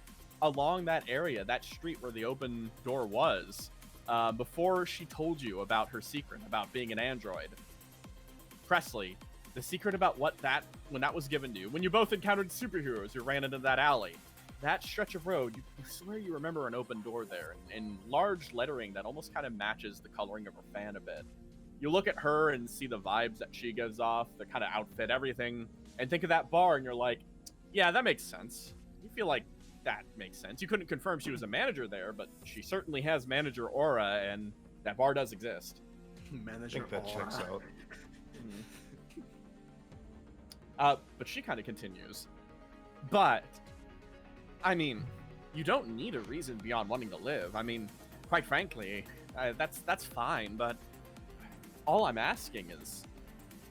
along that area, that street where the open door was, before she told you about her secret, about being an android. Presley, the secret about when that was given to you, when you both encountered superheroes who ran into that alley, that stretch of road, you swear you remember an open door there in large lettering that almost kind of matches the coloring of her fan a bit. You look at her and see the vibes that she gives off, the kind of outfit, everything, and think of that bar and you're like, yeah, that makes sense. You feel like that makes sense. You couldn't confirm she was a manager there, but she certainly has manager aura, and that bar does exist. I Manager think that checks out. But she kind of continues. But, I mean, you don't need a reason beyond wanting to live. I mean, quite frankly, that's fine, but all I'm asking is,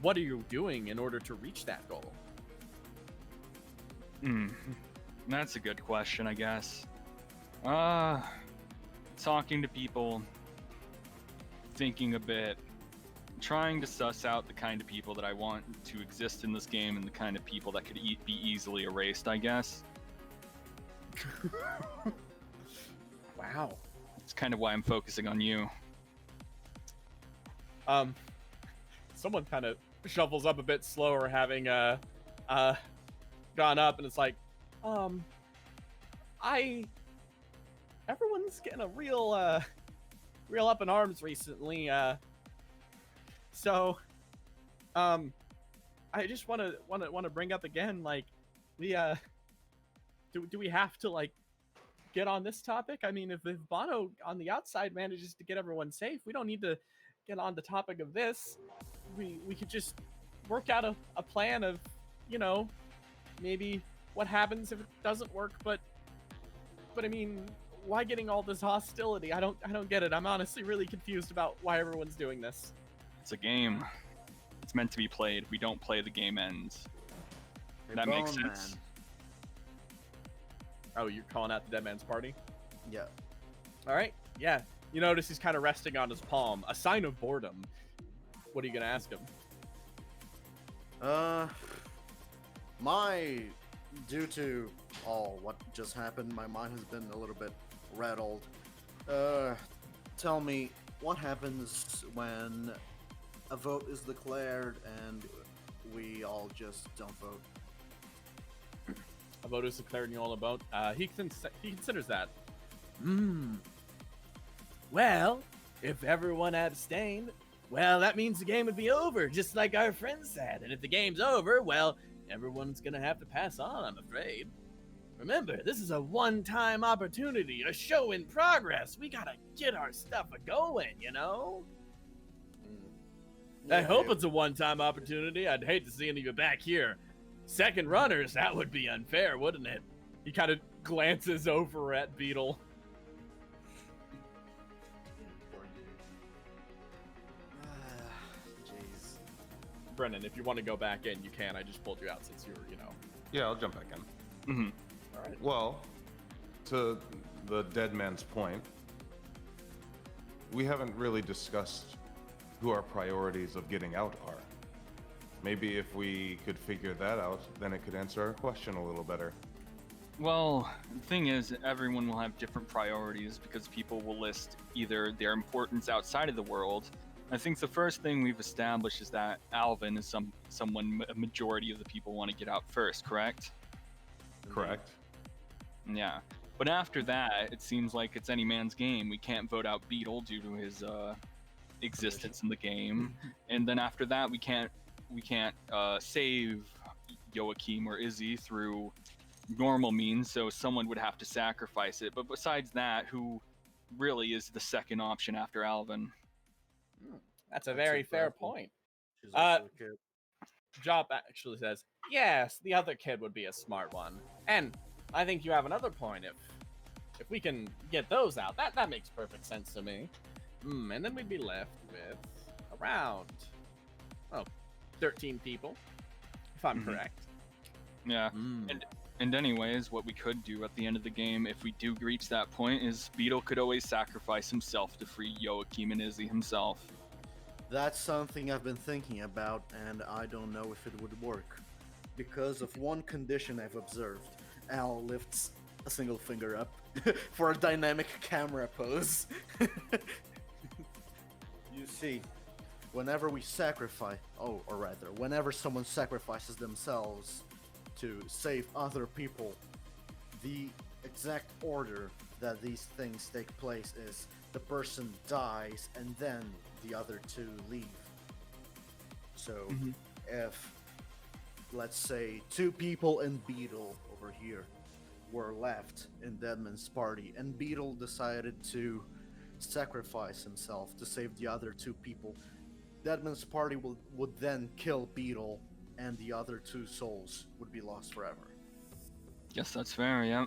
what are you doing in order to reach that goal? That's a good question, I guess. Talking to people, thinking a bit, trying to suss out the kind of people that I want to exist in this game and the kind of people that could be easily erased, I guess. Wow. It's kind of why I'm focusing on you. Someone kind of shuffles up a bit slower, having gone up, and it's like, everyone's getting a real up in arms recently, so I just want to bring up again, like, we do we have to, like, get on this topic? I mean, if Bono on the outside manages to get everyone safe, we don't need to get on the topic of this. We could just work out a plan of, you know, maybe what happens if it doesn't work, but I mean, why getting all this hostility? I don't get it. I'm honestly really confused about why everyone's doing this. It's a game. It's meant to be played. We don't play, the game ends. Hey, That makes Bone sense. Man. Oh, you're calling out the Dead Man's Party? Yeah. All right. Yeah. You notice he's kind of resting on his palm, a sign of boredom. What are you gonna ask him? Due to all what just happened, my mind has been a little bit rattled. Tell me, what happens when a vote is declared and we all just don't vote? A vote is declared and you all vote. He considers that. Well, if everyone abstained, well, that means the game would be over, just like our friend said. And if the game's over, well, everyone's gonna have to pass on, I'm afraid. Remember, this is a one-time opportunity, a show in progress. We gotta get our stuff a-going, you know? I hope it's a one-time opportunity. I'd hate to see any of you back here. Second runners, that would be unfair, wouldn't it? He kind of glances over at Beetle. Jeez. Brennan, if you want to go back in, you can. I just pulled you out since you were, you know. Yeah, I'll jump back in. Mm-hmm. All right. Well, to the dead man's point, we haven't really discussed who our priorities of getting out are. Maybe if we could figure that out, then it could answer our question a little better. Well, the thing is, everyone will have different priorities because people will list either their importance outside of the world. I think the first thing we've established is that Alvin is someone a majority of the people want to get out first, correct? Correct. Yeah. But after that, it seems like it's any man's game. We can't vote out Beetle due to his existence in the game, and then after that, we can't save Joachim or Izzy through normal means. So someone would have to sacrifice it. But besides that, who really is the second option after Alvin? That's a very fair point. She's also a kid. Job actually says, yes, the other kid would be a smart one. And I think you have another point. If we can get those out, that makes perfect sense to me. And then we'd be left with around, 13 people, if I'm correct. Yeah. And anyways, what we could do at the end of the game, if we do reach that point, is Beetle could always sacrifice himself to free Joachim and Izzy himself. That's something I've been thinking about, and I don't know if it would work. Because of one condition I've observed. Al lifts a single finger up for a dynamic camera pose. You see, whenever we sacrifice, whenever someone sacrifices themselves to save other people, the exact order that these things take place is the person dies and then the other two leave. So if, let's say, 2 people and Beetle over here were left in Deadman's party, and Beetle decided to sacrifice himself to save the other 2 people, Deadman's party would then kill Beetle, and the other 2 souls would be lost forever. Guess that's fair, yeah.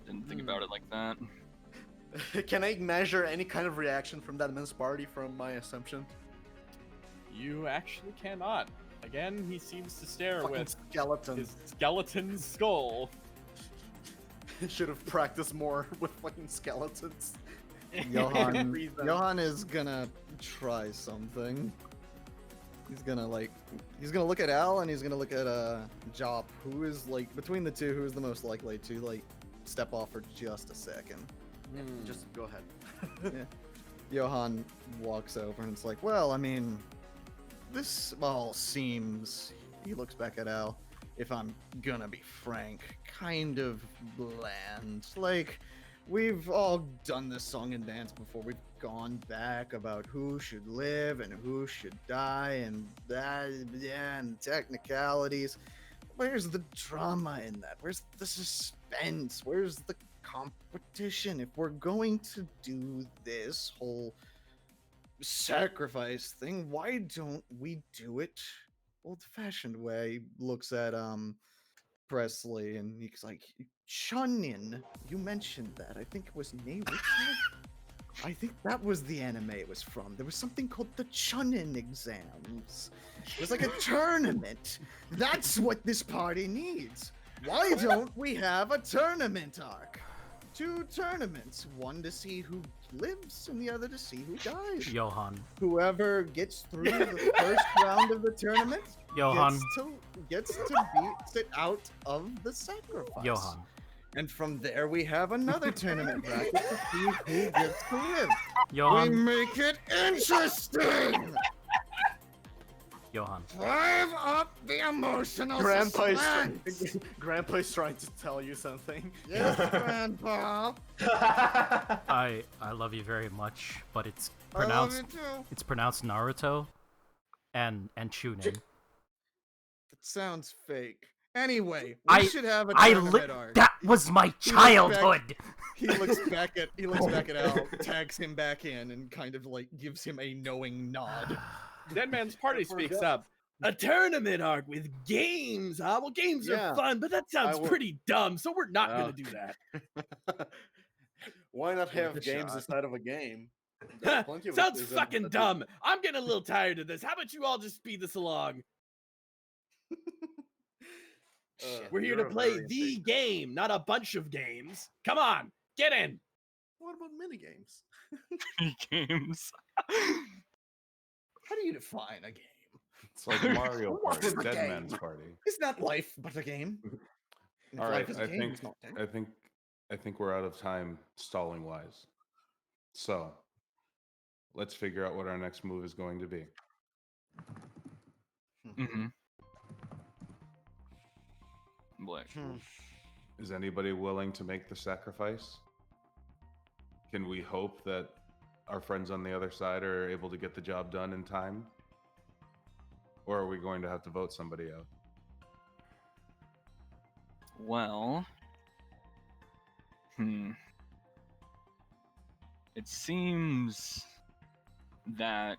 Didn't think about it like that. Can I measure any kind of reaction from Deadman's party from my assumption? You actually cannot. Again, he seems to stare Fucking with skeleton. his skeleton skull. Should have practiced more with fucking skeletons. Johan is gonna try something. He's gonna look at Al and he's gonna look at Jop, who is like between the two, who is the most likely to like step off for just a second. Just go ahead. Yeah. Johan walks over and it's like, well, I mean, this all seems, he looks back at Al, if I'm gonna be frank, kind of bland. Like, we've all done this song and dance before. We've gone back about who should live and who should die and that, yeah, and technicalities. Where's the drama in that? Where's the suspense? Where's the competition? If we're going to do this whole sacrifice thing, why don't we do it old-fashioned way? Looks at Presley and he's like, Chunin, you mentioned that. I think it was Naruto. I think that was the anime it was from. There was something called the Chunin exams. It was like a tournament. That's what this party needs. Why don't we have a tournament arc? 2 tournaments, one to see who lives and the other to see who dies. Johan. Whoever gets through the first round of the tournament Johan. gets to sit out of the sacrifice. Johan. And from there we have another tournament bracket to see who gets to live. Johan. We make it interesting! Johan. Drive up the emotional suspense! Grandpa's trying to tell you something. Yes, Grandpa! I love you very much, but it's I love pronounced you too. it's pronounced Naruto and Chunin. That sounds fake. Anyway, we should have a tournament arc. That was my childhood. He looks back at Al, tags him back in, and kind of like gives him a knowing nod. Deadman's party speaks up. A tournament arc with games, huh? Well, games are fun, but that sounds pretty dumb, so we're not going to do that. Why not have games inside of a game? Sounds fucking dumb. I'm getting a little tired of this. How about you all just speed this along? We're here to play the game, not a bunch of games. Come on, get in. What about mini games? Games. How do you define a game? It's like Mario What is Party, a Dead game? Man's Party. Is not life but a game? If All life right, is a game, it's not dead. I think we're out of time stalling wise. So let's figure out what our next move is going to be. Mm-hmm. Black. Is anybody willing to make the sacrifice? Can we hope that our friends on the other side are able to get the job done in time? Or are we going to have to vote somebody out? Well, it seems that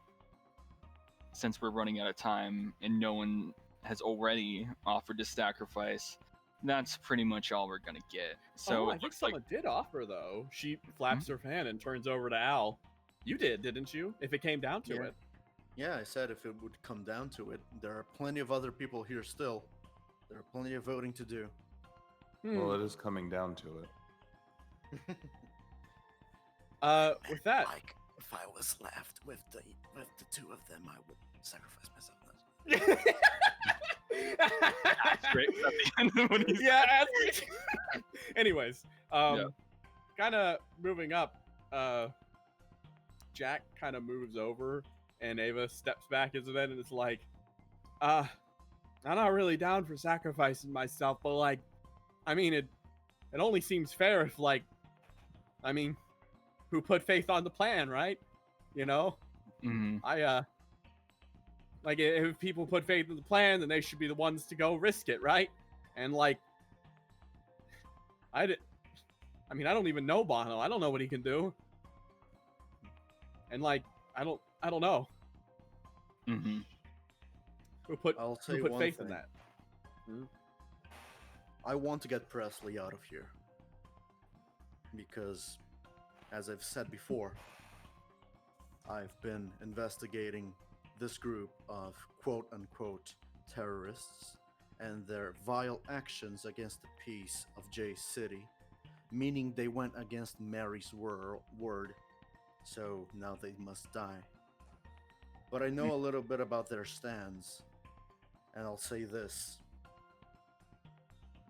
since we're running out of time and no one has already offered to sacrifice, that's pretty much all we're gonna get. So I think someone did offer though. She flaps her fan and turns over to Al. You did, didn't you? If it came down to it. Yeah, I said if it would come down to it, there are plenty of other people here still. There are plenty of voting to do. Well, it is coming down to it. With that, Like, if I was left with the two of them, I would sacrifice myself. Great at the end when he's yeah. Anyways, kind of moving up. Jack kind of moves over, and Ava steps back as then, and it's like, I'm not really down for sacrificing myself, but like, I mean, it only seems fair if like, I mean, who put faith on the plan, right? You know, like if people put faith in the plan, then they should be the ones to go risk it, right? And like, I don't even know Bono. I don't know what he can do. And like, I don't know. Who put faith in that? I want to get Presley out of here. Because, as I've said before, I've been investigating this group of quote-unquote terrorists and their vile actions against the peace of J City, meaning they went against Mary's word, so now they must die. But I know a little bit about their stands, and I'll say this.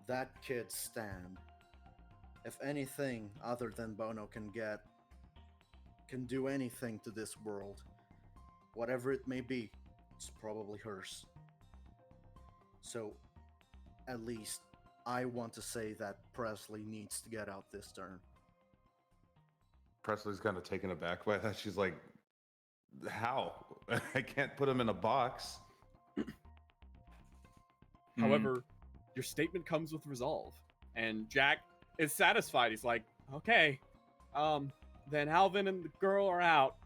That kid's stand, if anything other than Bono can do anything to this world, whatever it may be, it's probably hers. So, at least, I want to say that Presley needs to get out this turn. Presley's kind of taken aback by that. She's like, how? I can't put him in a box. However, your statement comes with resolve. And Jack is satisfied. He's like, okay, then Alvin and the girl are out.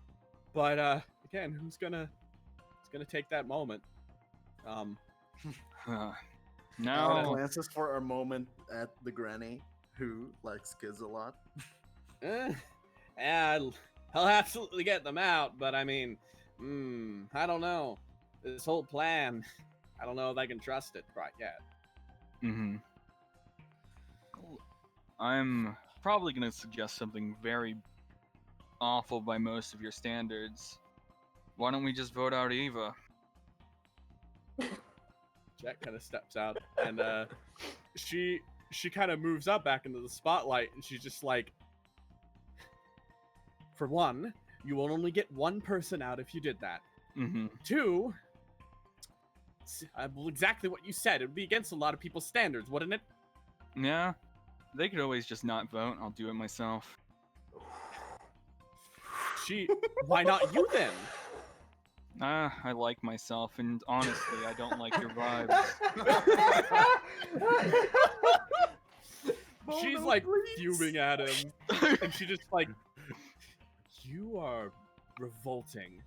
But again, who's gonna take that moment? No. Glances for a moment at the granny, who likes kids a lot. Yeah, I'll absolutely get them out, but I mean, I don't know. This whole plan, I don't know if I can trust it quite yet. I'm probably going to suggest something very awful by most of your standards. Why don't we just vote out Eva? Jack kind of steps out, and she kind of moves up back into the spotlight, and she's just like, for one, you will only get one person out if you did that. Two, well, exactly what you said. It would be against a lot of people's standards, wouldn't it? Yeah, they could always just not vote. I'll do it myself. Why not you then? I like myself, and honestly, I don't like your vibes. She's like fuming at him, and she just like, you are revolting.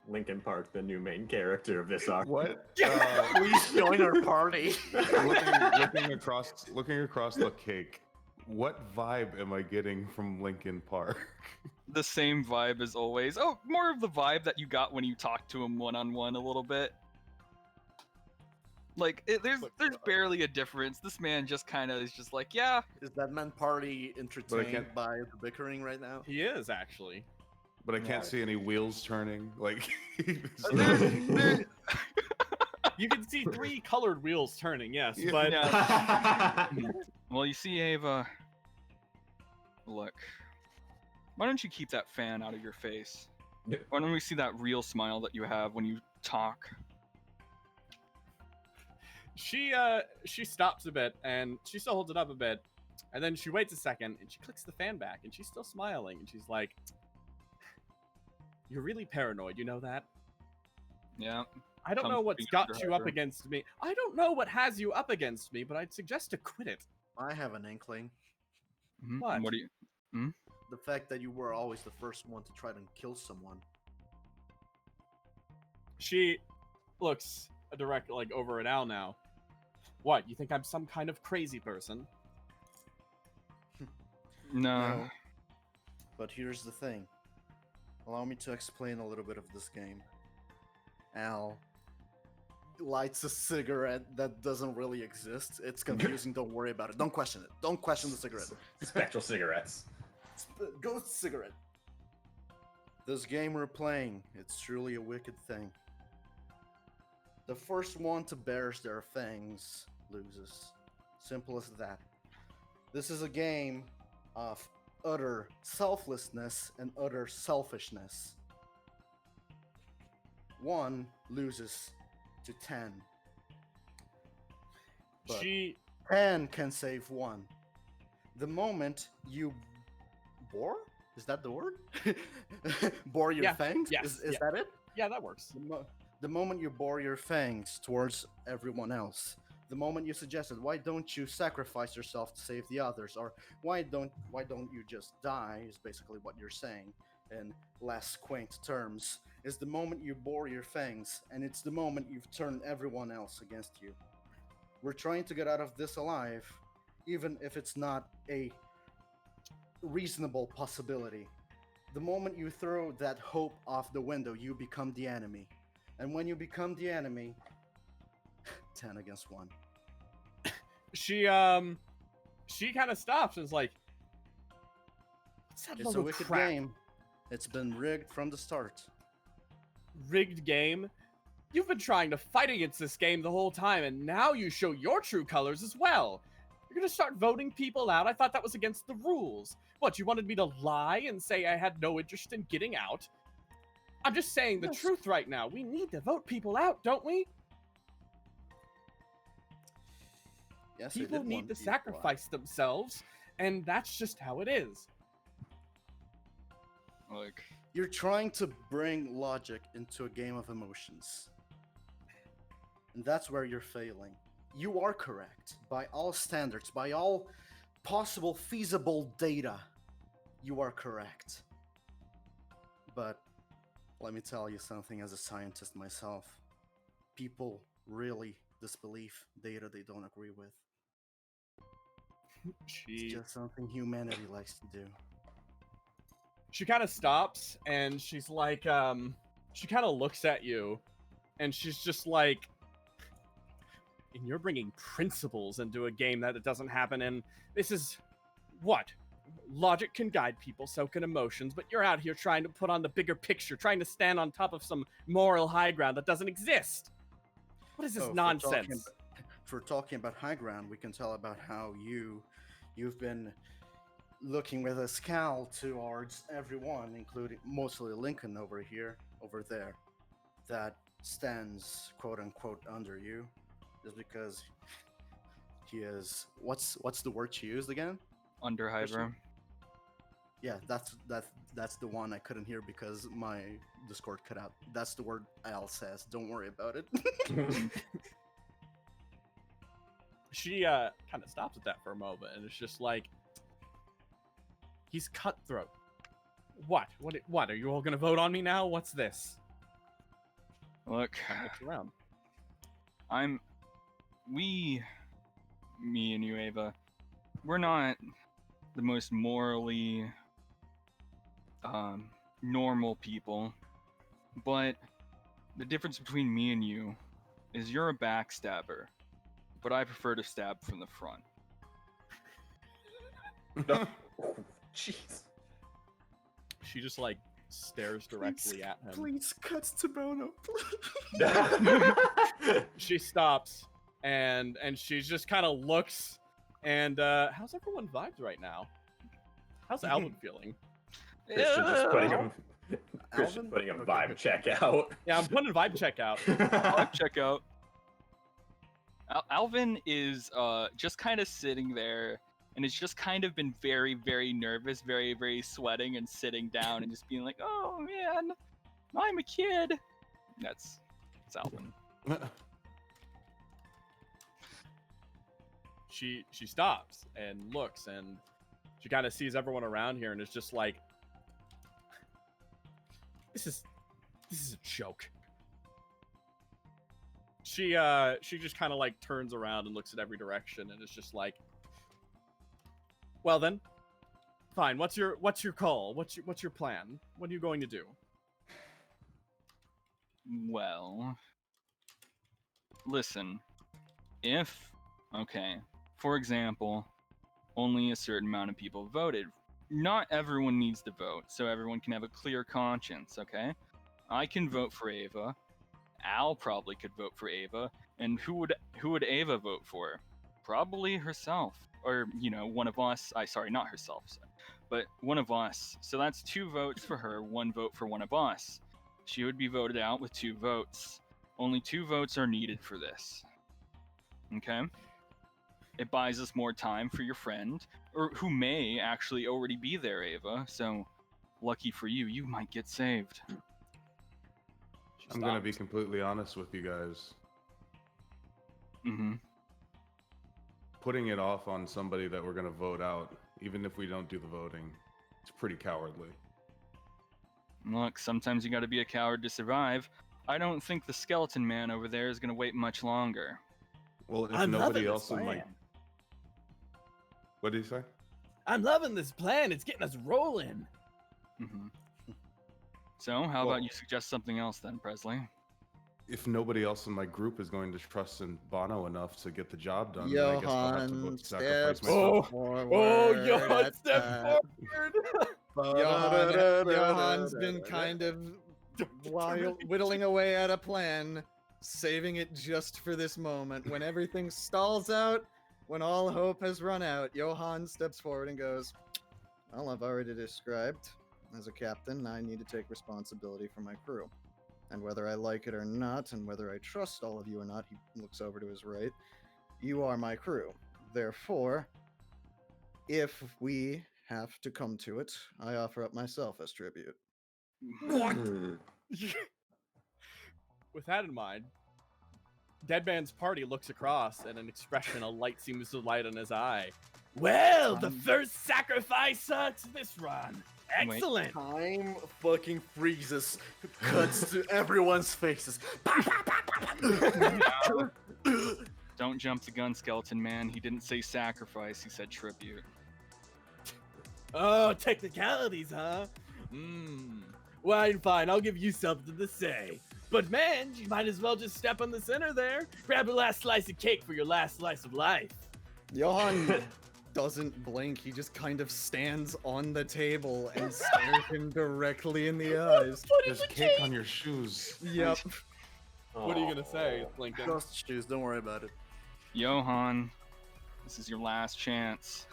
Linkin Park, the new main character of this arc. What? Please join our party. looking across the cake, what vibe am I getting from Linkin Park? The same vibe as always. Oh, more of the vibe that you got when you talked to him one-on-one a little bit. Like, there's barely a difference. This man just kind of is just like, yeah. Is that man party entertained by the bickering right now? He is, actually. But I can't see any wheels turning. Like, You can see 3 colored wheels turning, yes, Yeah. but Well, you see, Ava. Look. Why don't you keep that fan out of your face? Why don't we see that real smile that you have when you talk? she stops a bit and she still holds it up a bit, and then she waits a second and she clicks the fan back and she's still smiling and she's like, "You're really paranoid, you know that? Yeah. I don't Comes know what's being got under you up her. against me. I don't know what has you up against me, but I'd suggest to quit it." I have an inkling. Mhm. What? And what do you? The fact that you were always the first one to try to kill someone. She looks direct like over at Al now. What, you think I'm some kind of crazy person? No. No. But here's the thing. Allow me to explain a little bit of this game. Al lights a cigarette that doesn't really exist. It's confusing. Don't worry about it. Don't question it. Don't question the cigarette. Spectral cigarettes. Ghost cigarette. This game we're playing, it's truly a wicked thing. The first one to bears their fangs loses. Simple as that. This is a game of utter selflessness and utter selfishness. 1 loses to 10. But She 10 can save 1. The moment you bore? Is that the word? Bore your Yeah, fangs? yes, Is yeah. that it? Yeah, that works. The moment you bore your fangs towards everyone else, the moment you suggested, why don't you sacrifice yourself to save the others, or why don't you just die, is basically what you're saying in less quaint terms, is the moment you bore your fangs, and it's the moment you've turned everyone else against you. We're trying to get out of this alive, even if it's not a reasonable possibility. The moment you throw that hope off the window, you become the enemy. And when you become the enemy, 10 against 1. She kind of stops and is like, "What's that It's load a of wicked crap? game. It's been rigged from the start. Rigged game? You've been trying to fight against this game the whole time, and now you show your true colors as well. You're gonna start voting people out? I thought that was against the rules. What, you wanted me to lie and say I had no interest in getting out? I'm just saying the Yes. truth right now. We need to vote people out, don't we? Yes, I People did need want to people out. sacrifice themselves, and that's just how it is." Like, You're trying to bring logic into a game of emotions. And that's where you're failing. You are correct. By all standards, by all possible feasible data, you are correct. But let me tell you something as a scientist myself. People really disbelieve data they don't agree with. It's She just something humanity likes to do. kind of stops and she's like, she kind of looks at you and she's just like, "And you're bringing principles into a game that it doesn't happen in. This is what? Logic can guide people, so can emotions, but you're out here trying to put on the bigger picture, trying to stand on top of some moral high ground that doesn't exist. What is this Oh, nonsense?" If we're talking about high ground, we can tell about how you've been looking with a scowl towards everyone, including mostly Lincoln over there, that stands quote unquote under you, just because he is what's the word she used again? under Hydra. Yeah, that's the one I couldn't hear because my Discord cut out. That's the word Al says. Don't worry about it. She kind of stops at that for a moment and it's just like, "He's cutthroat. What? What? Are you all gonna vote on me now? What's this?" Look, Kind of looks around. me and you, Ava, we're not the most morally normal people, but the difference between me and you is you're a backstabber, but I prefer to stab from the front. Jeez. She just like stares directly at him. Please, cuts to Bono. She stops and she just kind of looks. And how's everyone vibed right now? How's Alvin feeling? Christian just putting him. Christian Alvin? putting a Okay, vibe good. check out. Yeah, I'm putting a vibe check out. Vibe check out. Alvin is just kind of sitting there, and it's just kind of been very, very nervous, very, very sweating, and sitting down and just being like, "Oh man, I'm a kid." That's Alvin. She stops and looks, and she kind of sees everyone around here, and is just like, "This is a joke." She just kind of like turns around and looks at every direction, and is just like, "Well then, fine. What's your call? What's your plan? What are you going to do?" Well, listen, okay, for example, only a certain amount of people voted. Not everyone needs to vote, so everyone can have a clear conscience, okay? I can vote for Ava. Al probably could vote for Ava. And who would Ava vote for? Probably herself. Or, one of us. Sorry, not herself, but one of us. So that's 2 votes for her, 1 vote for one of us. She would be voted out with 2 votes. Only 2 votes are needed for this. Okay? It buys us more time for your friend, or who may actually already be there, Ava. So, lucky for you, you might get saved. I'm gonna be completely honest with you guys. Mm-hmm. Putting it off on somebody that we're gonna vote out, even if we don't do the voting, it's pretty cowardly. Look, sometimes you gotta be a coward to survive. I don't think the skeleton man over there is gonna wait much longer. Well, if I'm nobody loving else this in my... plan. What did you say? I'm loving this plan. It's getting us rolling. Mm-hmm. So, how about you suggest something else then, Presley? If nobody else in my group is going to trust in Bono enough to get the job done, then I guess I'll have to Johan sacrifice steps myself. forward. Johan, at step that. Johan's been kind of whittling away at a plan, saving it just for this moment. When everything stalls out, when all hope has run out, Johan steps forward and goes, "Well, I've already described. As a captain, I need to take responsibility for my crew. And whether I like it or not, and whether I trust all of you or not," he looks over to his right, "you are my crew. Therefore, if we have to come to it, I offer up myself as tribute." With that in mind, Deadman's party looks across, and an expression of light seems to light on his eye. Well, the first sacrifice to this run. Excellent. Time fucking freezes, cuts to everyone's faces. Don't jump the gun, skeleton man. He didn't say sacrifice, he said tribute. Oh, technicalities, huh? Well, fine, I'll give you something to say. But man, you might as well just step on the center there. Grab your last slice of cake for your last slice of life. Johan doesn't blink. He just kind of stands on the table and stares him directly in the eyes. There's cake on your shoes. Yep. What are you gonna say, Lincoln? Just shoes, don't worry about it. Johan, this is your last chance.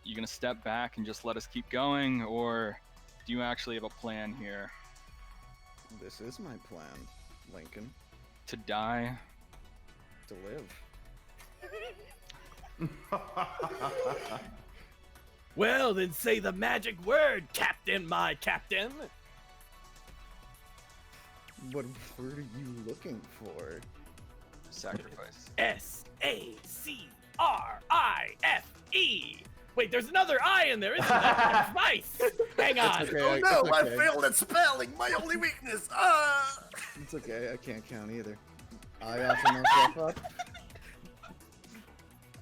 You gonna step back and just let us keep going, or do you actually have a plan here? This is my plan, Lincoln. To die? To live. Well, then say the magic word, Captain, my captain. What word are you looking for? Sacrifice. SACRIFE. Wait, there's another I in there, isn't there? Spice. Hang on. Okay, Oh no, it's I okay. failed at spelling. My only weakness. It's okay, I can't count either. I offer myself up.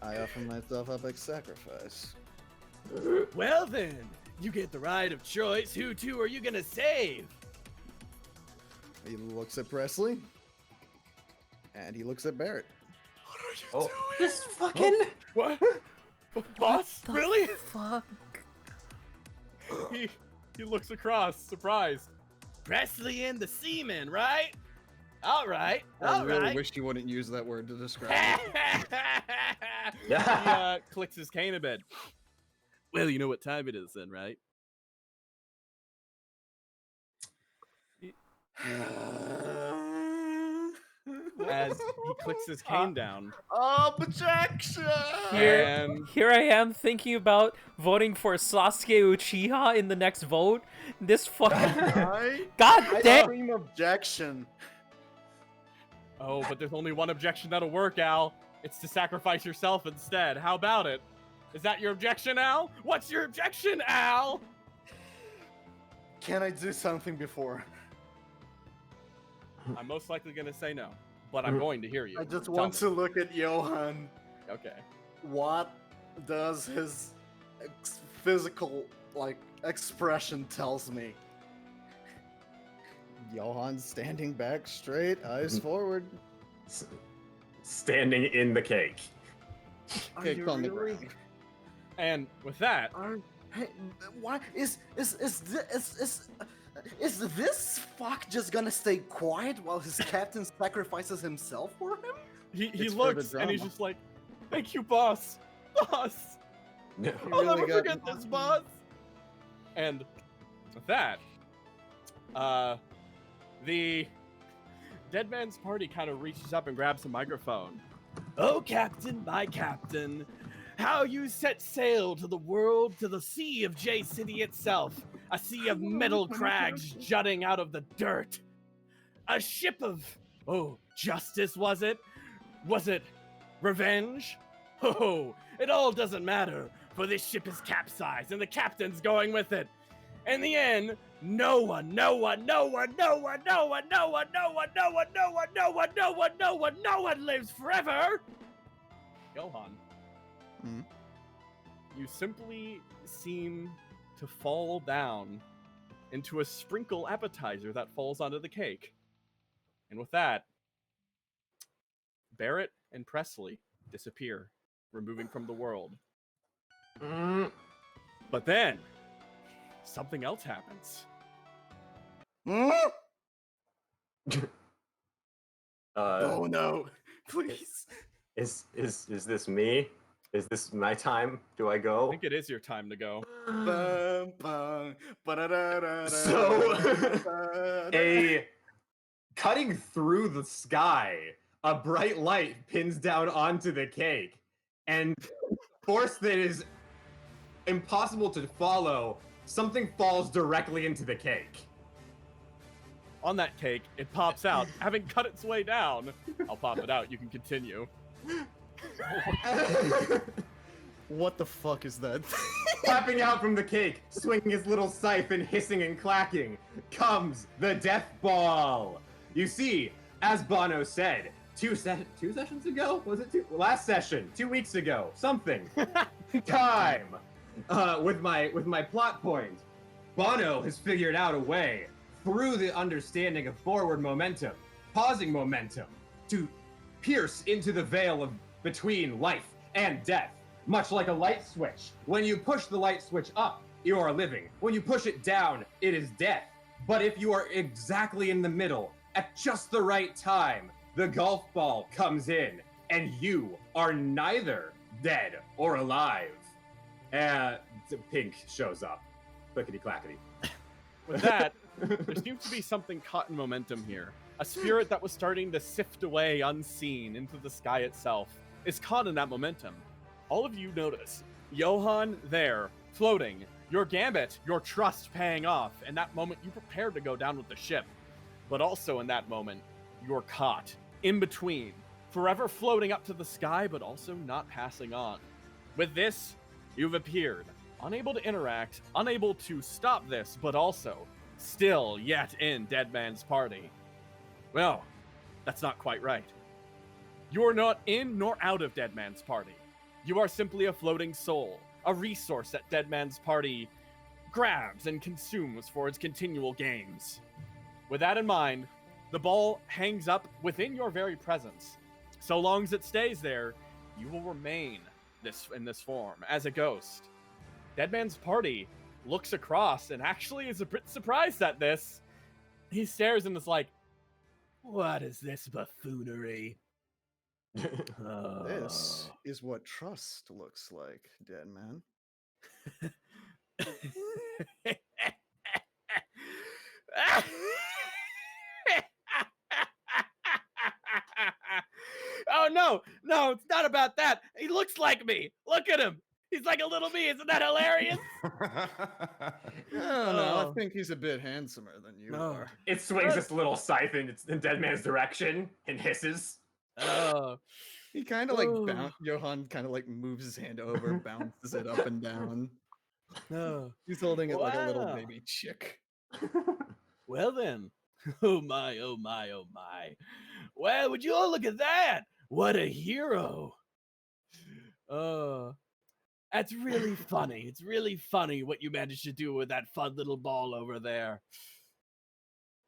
I offer myself up as sacrifice. Well then, you get the right of choice. Who two are you gonna save? He looks at Presley. And he looks at Barrett. Oh, this fucking. What? Boss? Really? Fuck. He looks across, surprised. Presley and the Seaman, right? All right. I All really right. wish you wouldn't use that word to describe it. He clicks his cane a bit. Well, you know what time it is then, right? As he clicks his cane down. Objection! And Here I am thinking about voting for Sasuke Uchiha in the next vote. This fucking God I damn. scream objection. oh, but there's only one objection that'll work, Al. It's to sacrifice yourself instead. How about it? Is that your objection, Al? What's your objection, Al? Can I do something before? I'm most likely going to say no, but I'm going to hear you. I just Tell want me. to look at Johan. Okay. What does his physical expression tells me? Johan's standing back straight, eyes forward. Standing in the cake. Are Cake you on the really? ground. And with that, Hey, why is this fuck just gonna stay quiet while his captain sacrifices himself for him? he It's for the looks and he's drama. just like, thank you, boss. Boss. No. I'll really never got- forget this, boss. And with that, the dead man's party kind of reaches up and grabs the microphone. Oh, Captain, my Captain, how you set sail to the world, to the sea of J City itself, a sea of metal crags jutting out of the dirt. A ship of, justice, was it? Was it revenge? Oh, it all doesn't matter, for this ship is capsized and the captain's going with it. In the end, no one lives forever. Johan, you simply seem to fall down into a sprinkle appetizer that falls onto the cake. And with that, Barrett and Presley disappear, removing from the world. But then, something else happens. Oh no! Please. Is this me? Is this my time? Do I I go? think it is your time to go. Bum, bum, ba-da-da-da-da, So, ba-da-da. a cutting through the sky, a bright light pins down onto the cake, and force that is impossible to follow, something falls directly into the cake. On that cake, it pops out, having cut its way down. I'll pop it out. You can continue. What the fuck is that? Clapping out from the cake, swinging his little scythe and hissing and clacking, comes the death ball. You see, as Bono said, two sessions ago? Was it two? Last session, 2 weeks ago, something. Time. With my plot point, Bono has figured out a way through the understanding of forward momentum, pausing momentum, to pierce into the veil of between life and death, much like a light switch. When you push the light switch up, you are living. When you push it down, it is death. But if you are exactly in the middle, at just the right time, the golf ball comes in, and you are neither dead or alive. Pink shows up. Clickety clackety. With that, there seems to be something caught in momentum here. A spirit that was starting to sift away unseen into the sky itself is caught in that momentum. All of you notice Johan there, floating, your gambit, your trust paying off, and that moment you prepared to go down with the ship. But also in that moment, you're caught in between, forever floating up to the sky, but also not passing on. With this, you've appeared, unable to interact, unable to stop this, but also still yet in Dead Man's party. Well, that's not quite right. You are not in nor out of Dead Man's party. You are simply a floating soul, a resource that Dead Man's party grabs and consumes for its continual games. With that in mind, the ball hangs up within your very presence. So long as it stays there, you will remain in this form as a ghost. Dead Man's party looks across and actually is a bit surprised at this. He stares and is like, "What is this buffoonery?" This is what trust looks like, dead man. Oh no, it's not about that. He looks like me. Look at him. He's like a little me. Isn't that hilarious? I think he's a bit handsomer than you are. It swings its little scythe in Dead Man's direction and hisses. Oh. He kind of like Johan kind of like moves his hand over, bounces it up and down. No. He's holding it like a little baby chick. Well then. Oh my, oh my, oh my. Well, would you all look at that? What a hero. That's really funny. It's really funny what you managed to do with that fun little ball over there.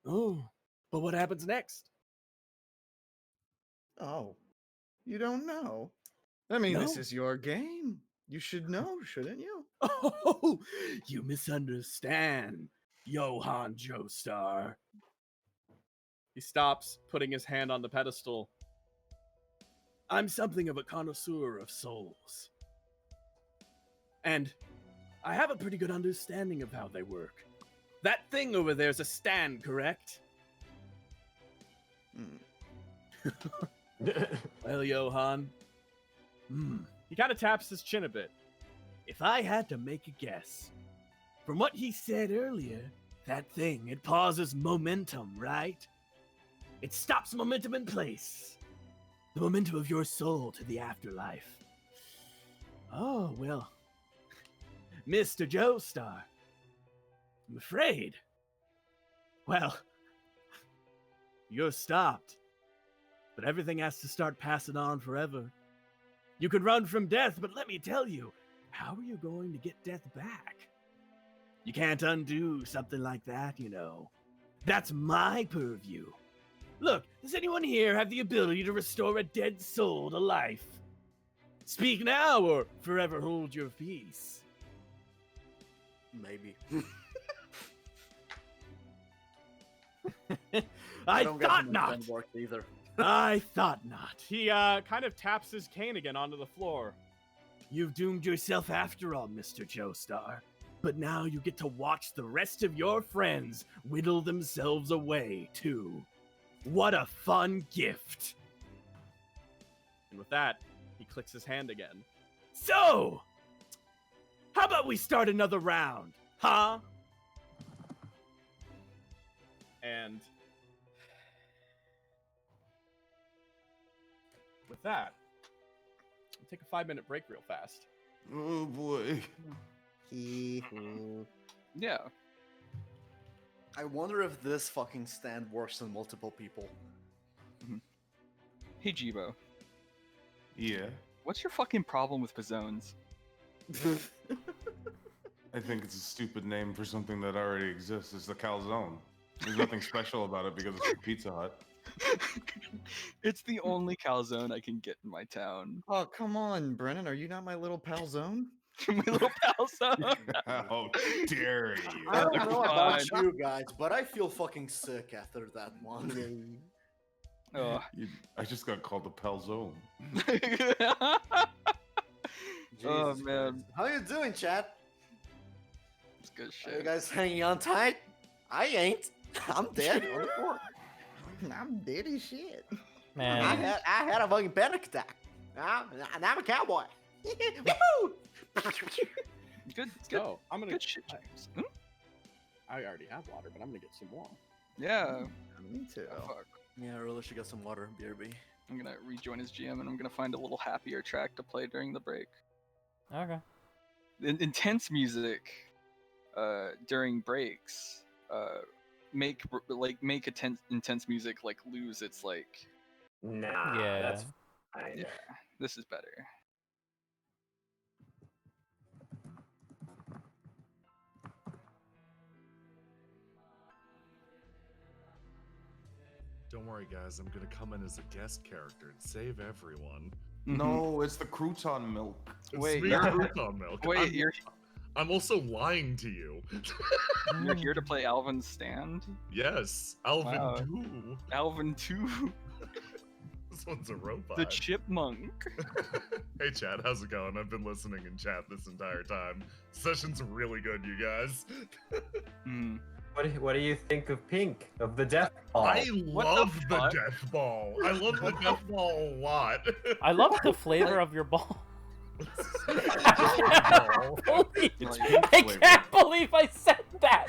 Oh, but what happens next? Oh, you don't know? I mean, this No. is your game. You should know, shouldn't you? Oh, you misunderstand, Johann Joestar. He stops, putting his hand on the pedestal. I'm something of a connoisseur of souls. And I have a pretty good understanding of how they work. That thing over there's a stand, correct? Well, Johann. He kind of taps his chin a bit. If I had to make a guess, from what he said earlier, that thing, it pauses momentum, right? It stops momentum in place. The momentum of your soul to the afterlife. Oh, well. Mr. Joestar. I'm afraid. Well, you're stopped. But everything has to start passing on forever. You can run from death, but let me tell you, how are you going to get death back? You can't undo something like that, you know. That's my purview. Look, does anyone here have the ability to restore a dead soul to life? Speak now or forever hold your peace. Maybe. I don't get thought how much not. that worked either. I thought not. He kind of taps his cane again onto the floor. You've doomed yourself after all, Mr. Joestar. But now you get to watch the rest of your friends whittle themselves away, too. What a fun gift. And with that, he clicks his hand again. So, how about we start another round, huh? And with that, we'll take a 5-minute break real fast. Oh boy. Yeah. I wonder if this fucking stand works on multiple people. Hey, Jibo. Yeah. What's your fucking problem with Pizzones? I think it's a stupid name for something that already exists. It's the calzone. There's nothing special about it because it's from Pizza Hut. It's the only calzone I can get in my town. Oh, come on, Brennan. Are you not my little pal zone? My little calzone. How dare you? I don't know about Fine. you guys, but I feel fucking sick after that one. Oh. I just got called a palzone. Oh, Jesus man. Christ. How you doing, chat? It's good Are shit. you guys hanging on tight? I ain't. I'm dead on the floor. I'm dead as shit. Man, I had a fucking panic attack. And I'm a cowboy. Woohoo! Good, good, So, I'm gonna. good shit, James. Hmm? I already have water, but I'm gonna get some more. Yeah. Me too. Oh, fuck. Yeah, I really should get some water, BRB. I'm gonna rejoin his GM and I'm gonna find a little happier track to play during the break. okay. Intense music during breaks make intense music like lose its like. Nah, Yeah. that's fine. Yeah, this is better. Don't worry, guys. I'm gonna come in as a guest character and save everyone. No, it's the crouton milk. Wait, Sweet you're- crouton milk. Wait, I'm, you're I'm also lying to you. You're here to play Alvin's stand? Yes, Alvin Wow. do. Alvin 2, This one's a robot. the chipmunk. Hey Chad, how's it going? I've been listening in chat this entire time. Session's really good, you guys. Mm. What do you think of Pink, of the Death Ball? I What the love the fuck? death ball. I love the death ball a lot. I love the flavor of your ball. It's I can't believe I said that.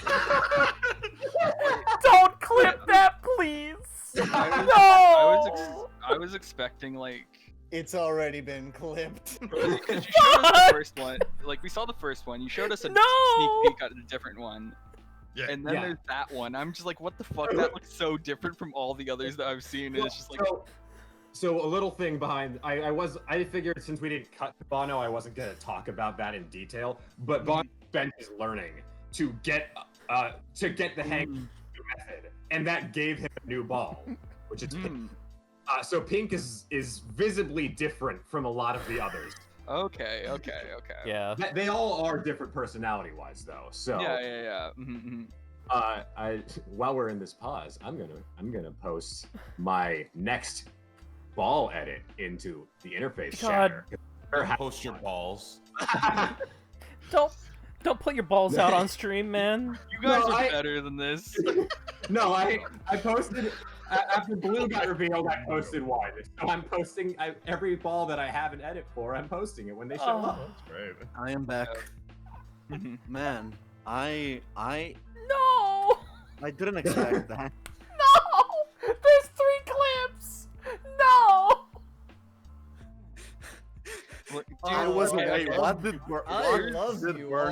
Don't clip that, please. No. I was expecting like It's already been clipped. because you showed us the first one. Like we saw the first one. You showed us a No! sneak peek at a different one. Yeah. And then Yeah. there's that one. I'm just like, what the fuck? That looks so different from all the others that I've seen. And it's just like, So a little thing behind, I figured since we didn't cut to Bono, I wasn't gonna talk about that in detail. But Bono spent his learning to get the hang of the method, and that gave him a new ball, which is Pink. So Pink is visibly different from a lot of the others. okay. Yeah. They all are different personality-wise, though. So Yeah. Mm-hmm. while we're in this pause, I'm gonna post my next ball edit into the interface God. shatter. Post your balls. Don't put your balls out on stream, man. You guys No, are better than this. No, I posted after Blue got revealed. I posted one, so I'm posting every ball that I have an edit for. I'm posting it when they show up. That's great. I am back. Man, I No. didn't expect that. No. There's 3 clips. No. Look, I dude, was okay, away. okay. What did Burn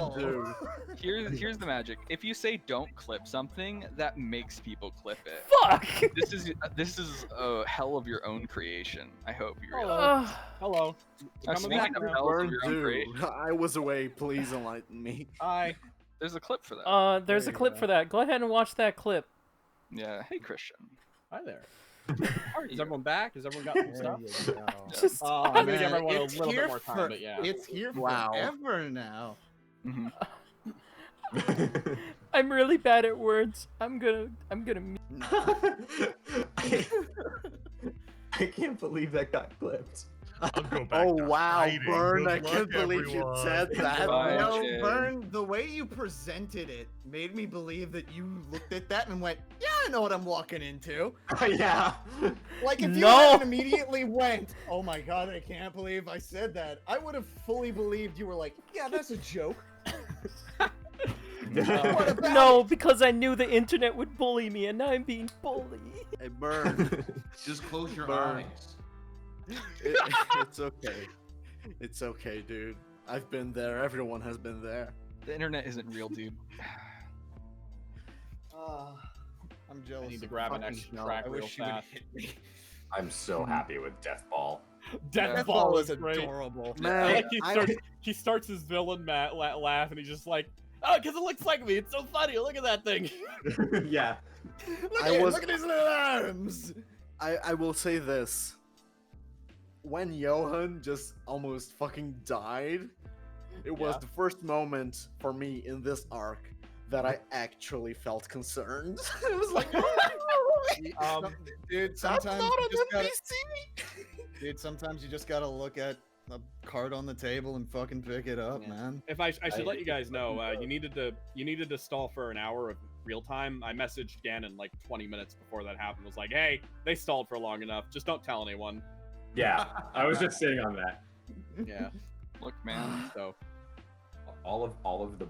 all. do? Here's the magic. If you say don't clip something, that makes people clip it. Fuck. This is a hell of your own creation. I hope you realize. Ugh. Hello. Speaking of hells of your own creation, I was away. Please enlighten me. Hi. there's a clip for that. There's a clip for that. Go ahead and watch that clip. Yeah. Hey Christian. Hi there. How are Is you? everyone back? Is everyone got some stuff? Just I'm gonna give Man, everyone a it's little bit here more time, for- but yeah. It's here Wow. forever now. Mhm. I'm really bad at words. I'm gonna I can't believe that got clipped. I'll go back Oh to wow, hiding. Burn! Good I can't luck, believe you everyone. said that. Bye. No, Jay. Burn, the way you presented it made me believe that you looked at that and went, yeah, I know what I'm walking into. Yeah. Like, if you No. hadn't immediately went, oh my god, I can't believe I said that, I would have fully believed you were like, yeah, that's a joke. What about No, because I knew the internet would bully me, and now I'm being bullied. Hey, Burn. Just close your Burn. eyes. It's okay. It's okay, dude. I've been there. Everyone has been there. The internet isn't real, dude. I'm jealous. I need to of grab an fucking extra hell. track I real wish you would fast. hit me. I'm so happy with Death Ball. Death Ball was is great. adorable. Man, Like he starts his villain laugh and he's just like, oh, because it looks like me. It's so funny. Look at that thing. Yeah. Look at his little arms. I will say this. When Johan just almost fucking died, it was Yeah. the first moment for me in this arc that I actually felt concerned. It was like, Dude, that's sometimes not you an just gotta, NPC. dude, sometimes you just gotta look at a card on the table and fucking pick it up, Yeah. man. If I should let you guys know, you needed to stall for an hour of real time. I messaged Ganon like 20 minutes before that happened. Was like, hey, they stalled for long enough. Just don't tell anyone. Yeah. I was just sitting on that. Yeah. Look, man. So All of the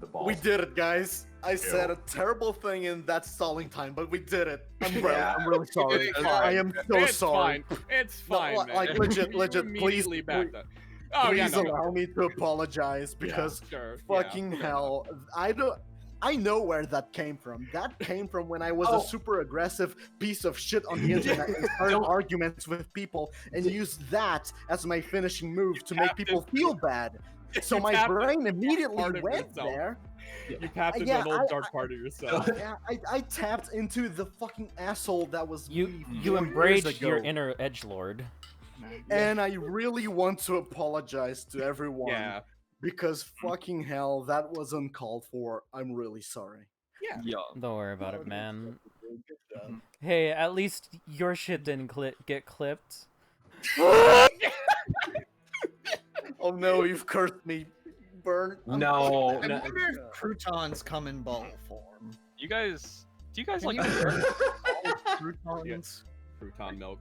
balls. We did it, guys. I said a terrible thing in that stalling time, but we did it. I'm really sorry. It's I fine. am so it's sorry. fine. It's No, fine. like, man. legit, You please, immediately backed up. Oh yeah, Please no, allow me to apologize because sure. fucking hell, I know where that came from. That came from when I was a super aggressive piece of shit on the internet and started arguments with people and used that as my finishing move to make people feel bad. So You my tapped brain into immediately part of went yourself. there. You tapped into Yeah, an old dark part of yourself. Yeah, I tapped into the fucking asshole that was You me 4 you years embraced your ago. inner edgelord. And I really want to apologize to everyone Yeah. because fucking hell, that was uncalled for. I'm really sorry. Yeah. Yeah. Don't worry about it, man. Good job. Hey, at least your shit didn't get clipped. Oh no, you've cursed me. Burn. No, I no. wonder if croutons come in ball form. You guys, do you guys Can like? you- Are Croutons. Crouton milk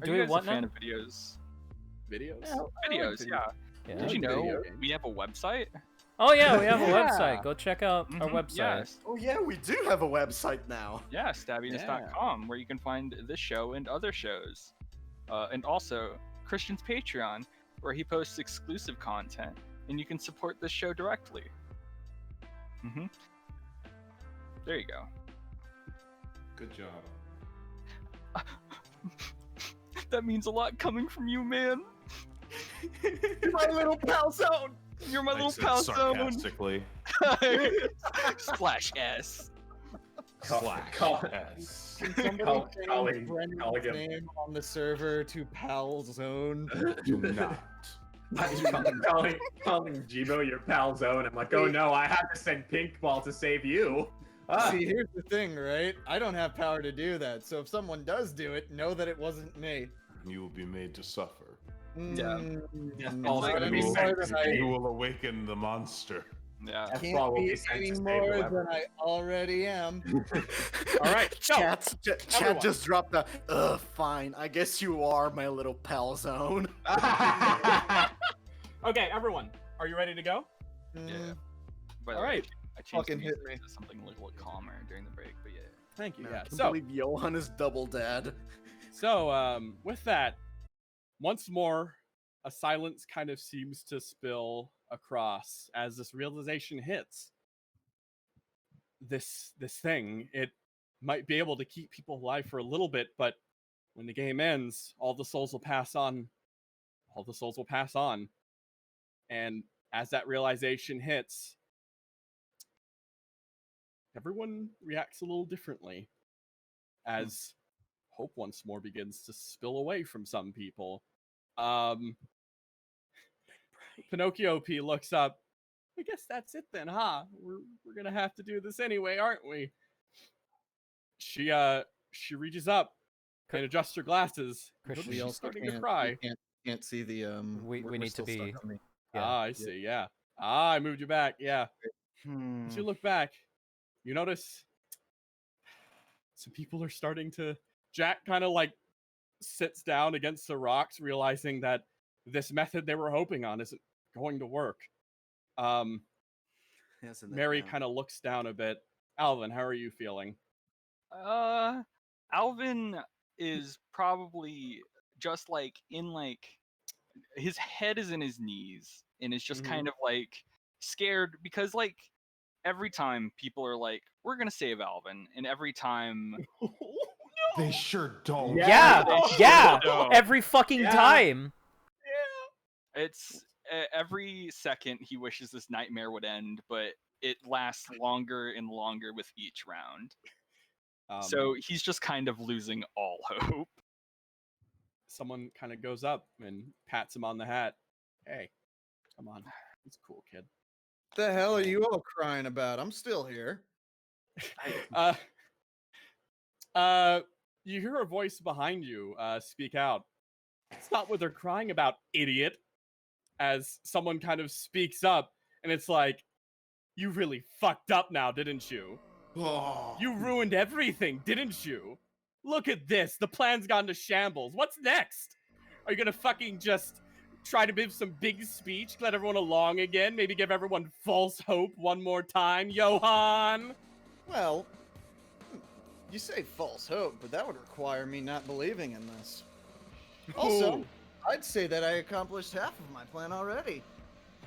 Do you we guys want a fan now? of videos? videos. Videos, yeah. Yeah. Did you Video know games. we have a website? Oh yeah, we have a Yeah. website. Go check out our Mhm, website. Yes. Oh yeah, we do have a website now. Yeah, stabbyness.com, where you can find this show and other shows. And also Christian's Patreon, where he posts exclusive content, and you can support this show directly. Mm-hmm. There you go. Good job. That means a lot coming from you, man. My little pal zone. You're my I little said pal zone. sarcastically. Splash S. Call- Yes. Can somebody Call- change calling- Brendan's calling him. name on the server to Pal Zone? Do not. calling Jibo your pal zone. I'm like, oh no, I have to send Pink Ball to save you. See, here's the thing, right? I don't have power to do that, so if someone does do it, know that it wasn't me. You will be made to suffer. Deathball's not gonna be any sent more to than I You will awaken the monster. Yeah. Deathball can't will be be sent any to save more whoever. than I already am. All right, so Chat everyone. just dropped the. Fine. I guess you are my little pal zone. okay, everyone, are you ready to go? Yeah. By the All way, right. I changed Fucking the hit music to something a little calmer during the break, but yeah. Thank you. Man, Yeah. I can't So, believe Johan is double dead. with that, once more, a silence kind of seems to spill across as this realization hits. This thing, it might be able to keep people alive for a little bit, but when the game ends, all the souls will pass on. All the souls will pass on. And as that realization hits, everyone reacts a little differently as hope once more begins to spill away from some people. Pinocchio P looks up. I guess that's it then, huh? We're gonna have to do this anyway, aren't we? She reaches up and adjusts her glasses. Christian, We She's also starting can't, to cry. can't see the We we're need to still be- stuck on me. Yeah. Ah, I see. Yeah. Ah, I moved you back. Yeah. Hmm. As you look back, you notice some people are starting to. Jack kind of like sits down against the rocks, realizing that this method they were hoping on isn't going to work. Mary kind of looks down a bit. Alvin, how are you feeling? Alvin is probably just like his head is in his knees and is just kind of like scared because like every time people are like, we're gonna save Alvin, and every time They sure don't. Yeah, they yeah, sure don't. every fucking time. it's every second he wishes this nightmare would end, but it lasts longer and longer with each round. So he's just kind of losing all hope. Someone kind of goes up and pats him on the hat. Hey, come on. It's cool, kid. The hell are you all crying about? I'm still here. You hear a voice behind you speak out. Stop what they're crying about, idiot. As someone kind of speaks up, and it's like, you really fucked up now, didn't you? Oh. You ruined everything, didn't you? Look at this. The plan's gone to shambles. What's next? Are you gonna fucking just try to give some big speech, let everyone along again, maybe give everyone false hope one more time, Johan? Well, you say false hope, but that would require me not believing in this. Also, Ooh. I'd say that I accomplished half of my plan already.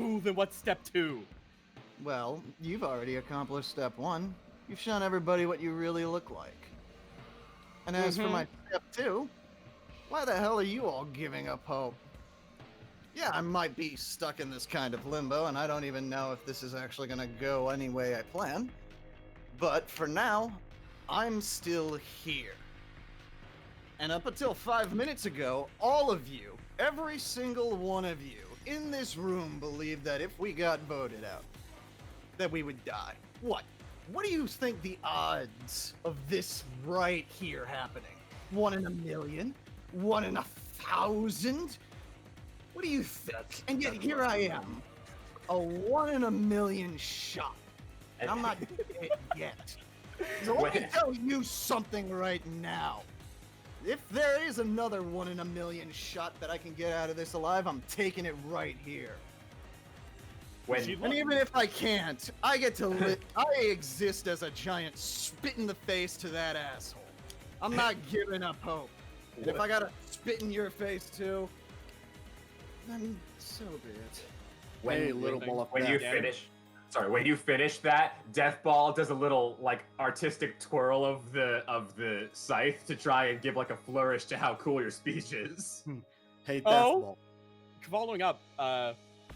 Ooh, then what's step 2? Well, you've already accomplished step 1. You've shown everybody what you really look like. And as for my step 2, why the hell are you all giving up hope? Yeah, I might be stuck in this kind of limbo, and I don't even know if this is actually gonna go any way I plan. But for now, I'm still here. And up until 5 minutes ago, all of you, every single one of you, in this room believe that if we got voted out, that we would die? What? What do you think the odds of this right here happening? 1 in a million? 1 in 1,000? What do you think? And yet here I am, a 1 in a million shot. And I'm not dead yet. So let me tell you something right now. If there is another 1 in a million shot that I can get out of this alive, I'm taking it right here. And even if I can't, I get to live. I exist as a giant spit in the face to that asshole. I'm not giving up hope. And if I gotta spit in your face too, then so be it. When you finish that, Deathball does a little like artistic twirl of the scythe to try and give like a flourish to how cool your speech is. Hey, Deathball. Following up,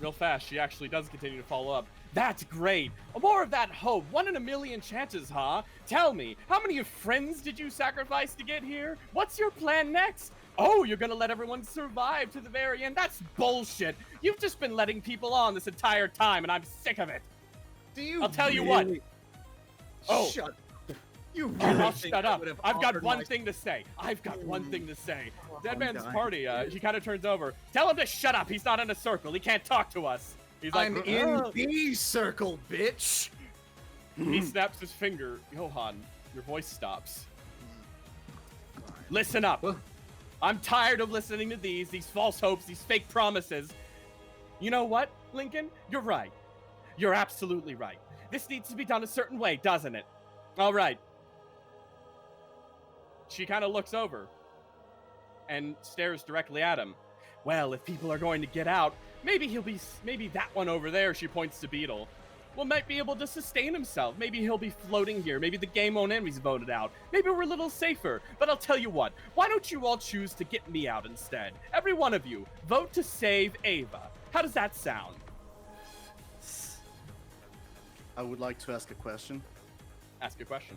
real fast, she actually does continue to follow up. That's great. More of that hope. 1 in a million chances, huh? Tell me, how many friends did you sacrifice to get here? What's your plan next? Oh, you're gonna let everyone survive to the very end? That's bullshit. You've just been letting people on this entire time, and I'm sick of it. I'll tell you what. Oh, shut. You I'll shut up. I've got one thing to say. Dead Man's Party, he kind of turns over. Tell him to shut up. He's not in a circle. He can't talk to us. He's like, I'm in the circle, bitch. He snaps his finger. Johan, your voice stops. Listen up. I'm tired of listening to these false hopes, these fake promises. You know what, Lincoln? You're right. You're absolutely right. This needs to be done a certain way, doesn't it? All right. She kind of looks over and stares directly at him. Well, if people are going to get out, maybe that one over there, she points to Beetle, might be able to sustain himself. Maybe he'll be floating here. Maybe the game won't end. He's voted out. Maybe we're a little safer. But I'll tell you what, why don't you all choose to get me out instead? Every one of you, vote to save Ava. How does that sound? I would like to ask a question. Ask a question.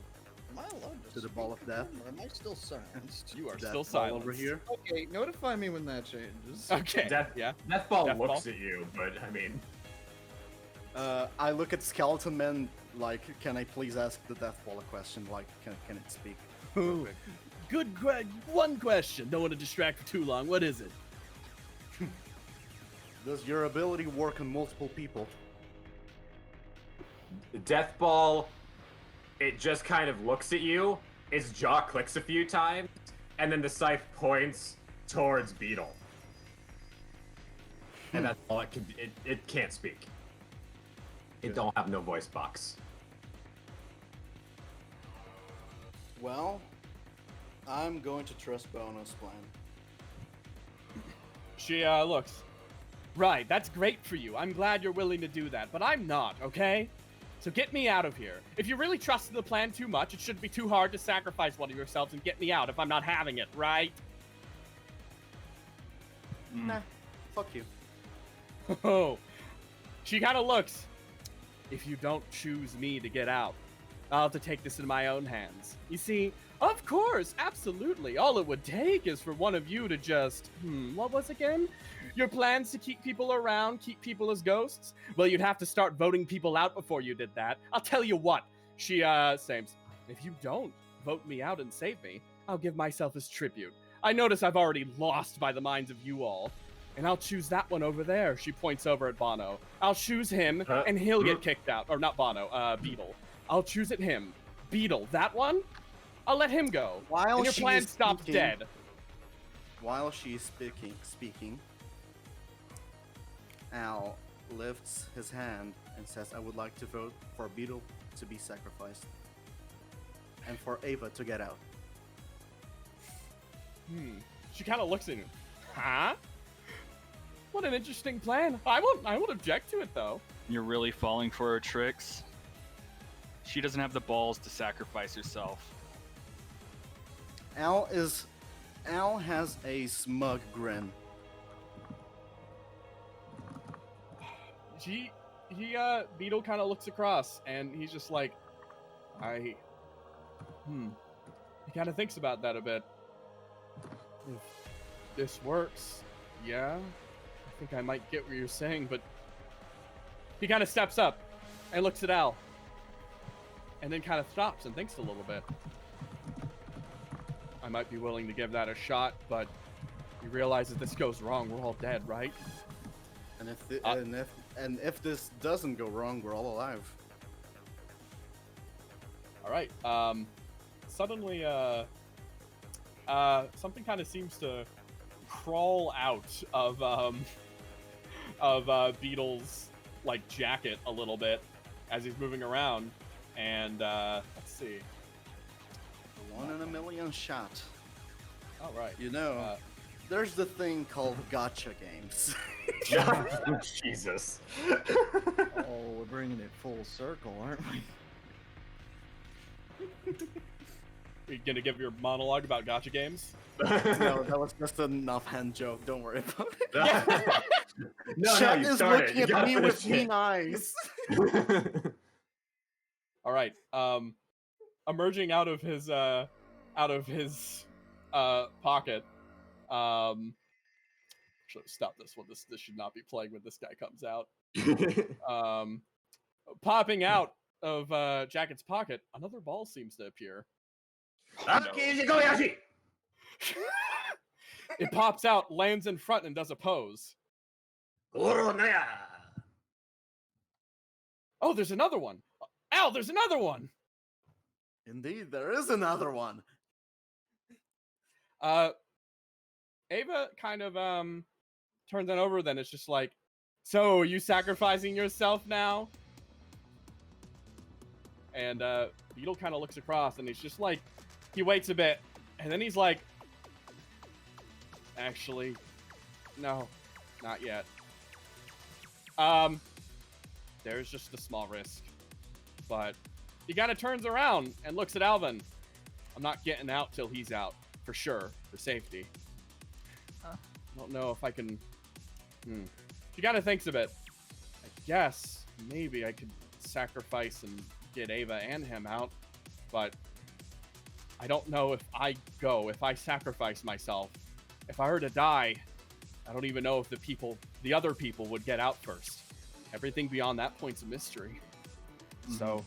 Am I allowed To the ball of death? Or am I still silenced? You are Death still ball silent. over here. Okay, notify me when that changes. Okay. Deathball Deathball. looks at you, but I mean, I look at Skeleton Man like, can I please ask the Deathball a question? Like, can it speak? One question. Don't want to distract for too long. What is it? Does your ability work on multiple people? Deathball, it just kind of looks at you. Its jaw clicks a few times, and then the scythe points towards Beetle. And that's all it can. It can't speak. It don't have no voice box. Well, I'm going to trust Bono's plan. She looks. Right, that's great for you. I'm glad you're willing to do that, but I'm not, okay? So get me out of here. If you really trusted the plan too much, it shouldn't be too hard to sacrifice one of yourselves and get me out if I'm not having it, right? Nah, fuck you. Oh, she kind of looks. If you don't choose me to get out, I'll have to take this in my own hands. You see, of course, absolutely. All it would take is for one of you to just, what was it again? Your plans to keep people around, keep people as ghosts? Well, you'd have to start voting people out before you did that. I'll tell you what, she, says, if you don't vote me out and save me, I'll give myself as tribute. I notice I've already lost by the minds of you all. And I'll choose that one over there. She points over at Bono. I'll choose him, and he'll get kicked out. Or not Bono, Beetle. I'll choose it him. Beetle, that one? I'll let him go. While and your she plan is stops speaking- dead. While she's speaking, Al lifts his hand and says, I would like to vote for Beetle to be sacrificed. And for Ava to get out. She kind of looks at him. Huh? What an interesting plan. I won't object to it, though. You're really falling for her tricks. She doesn't have the balls to sacrifice herself. Al has a smug grin. Beetle kind of looks across, and he's just like, he kind of thinks about that a bit. If this works, yeah. If think I might get what you're saying, but he kind of steps up and looks at Al, and then kind of stops and thinks a little bit. I might be willing to give that a shot, but you realize if this goes wrong, we're all dead, right? And if this doesn't go wrong, we're all alive. All right. Suddenly, something kind of seems to crawl out of Beetle's like jacket a little bit as he's moving around, and let's see. 1 in a million shot. All right. You know, there's the thing called gotcha games. Jesus. Oh, we're bringing it full circle, aren't we? Are you gonna give your monologue about gotcha games? No, that was just an offhand joke. Don't worry about it. No, Chet you is started. looking You at me gotta with finish mean eyes. All right. Emerging out of his pocket. Should stop this one. This should not be playing when this guy comes out. Popping out of Jacket's pocket, another ball seems to appear. It pops out, lands in front, and does a pose. Oh, there's another one. Al, there's another one. Indeed, there is another one. Ava kind of turns it over. Then it's just like, so are you sacrificing yourself now? And Beetle kind of looks across, and he's just like, he waits a bit, and then he's like, actually, no, not yet. There's just a small risk, but he kind of turns around and looks at Alvin. I'm not getting out till he's out, for sure, for safety. I don't know if I can. She kind of thinks a bit. I guess maybe I could sacrifice and get Ava and him out, but I don't know if I sacrifice myself, if I were to die, I don't even know if the other people would get out first. Everything beyond that point's a mystery. So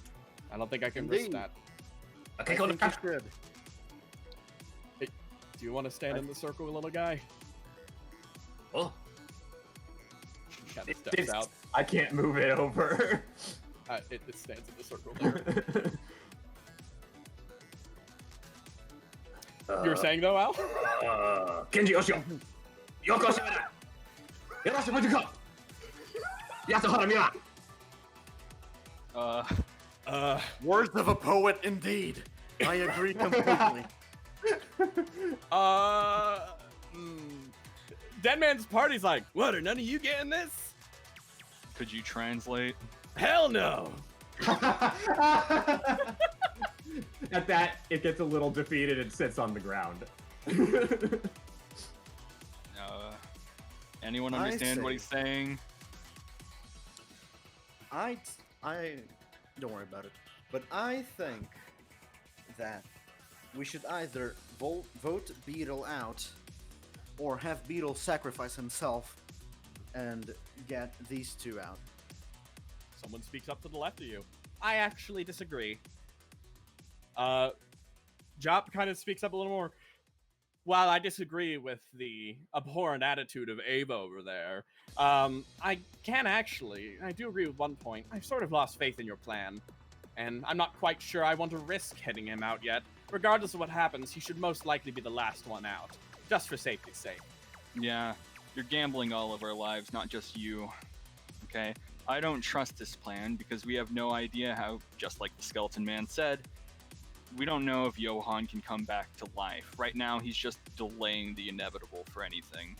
I don't think I can risk that. I think you should. Hey, do you want to stand in the circle, little guy? Oh. Kind of steps out. I can't move it over. It stands in the circle there. You were saying though, Al? Kenji Yoshio. Yoko Shimada. Yoroshiku Fujiku. Yasuhara Miura. Words of a poet indeed. I agree completely. Dead Man's Party's like, what, are none of you getting this? Could you translate? Hell no! At that, it gets a little defeated and sits on the ground. Anyone understand what he's saying? I don't worry about it. But I think that we should either vote Beetle out or have Beetle sacrifice himself and get these two out. Someone speaks up to the left of you. I actually disagree. Jop kind of speaks up a little more. While I disagree with the abhorrent attitude of Ava over there, I do agree with one point. I've sort of lost faith in your plan, and I'm not quite sure I want to risk heading him out yet. Regardless of what happens, he should most likely be the last one out, just for safety's sake. Yeah, you're gambling all of our lives, not just you. Okay? I don't trust this plan because we have no idea how, just like the Skeleton Man said, we don't know if Johan can come back to life. Right now, he's just delaying the inevitable for anything.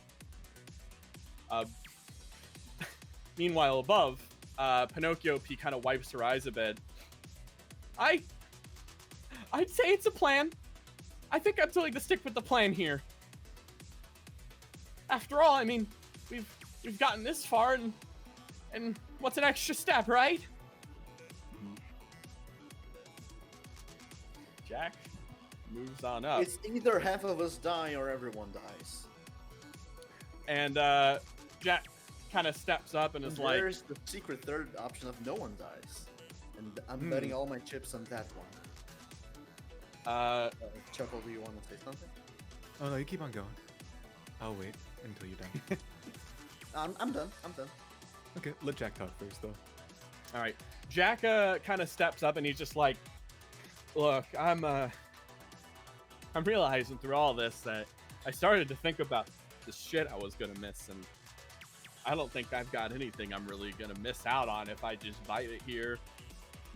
Meanwhile, above, Pinocchio P kind of wipes her eyes a bit. I'd say it's a plan. I think I'm willing to stick with the plan here. After all, I mean, we've gotten this far, and what's an extra step, right? Jack moves on up. It's either half of us die or everyone dies. And kind of steps up and is like, There's the secret third option of no one dies. And I'm betting all my chips on that one. Chuckle, do you want to say something? Oh no, you keep on going. I'll wait until you're done. I'm done. I'm done. Okay, let Jack talk first though. all right. Jack kind of steps up and he's just like, look, I'm realizing through all this that I started to think about the shit I was gonna miss, and I don't think I've got anything I'm really gonna miss out on if I just bite it here.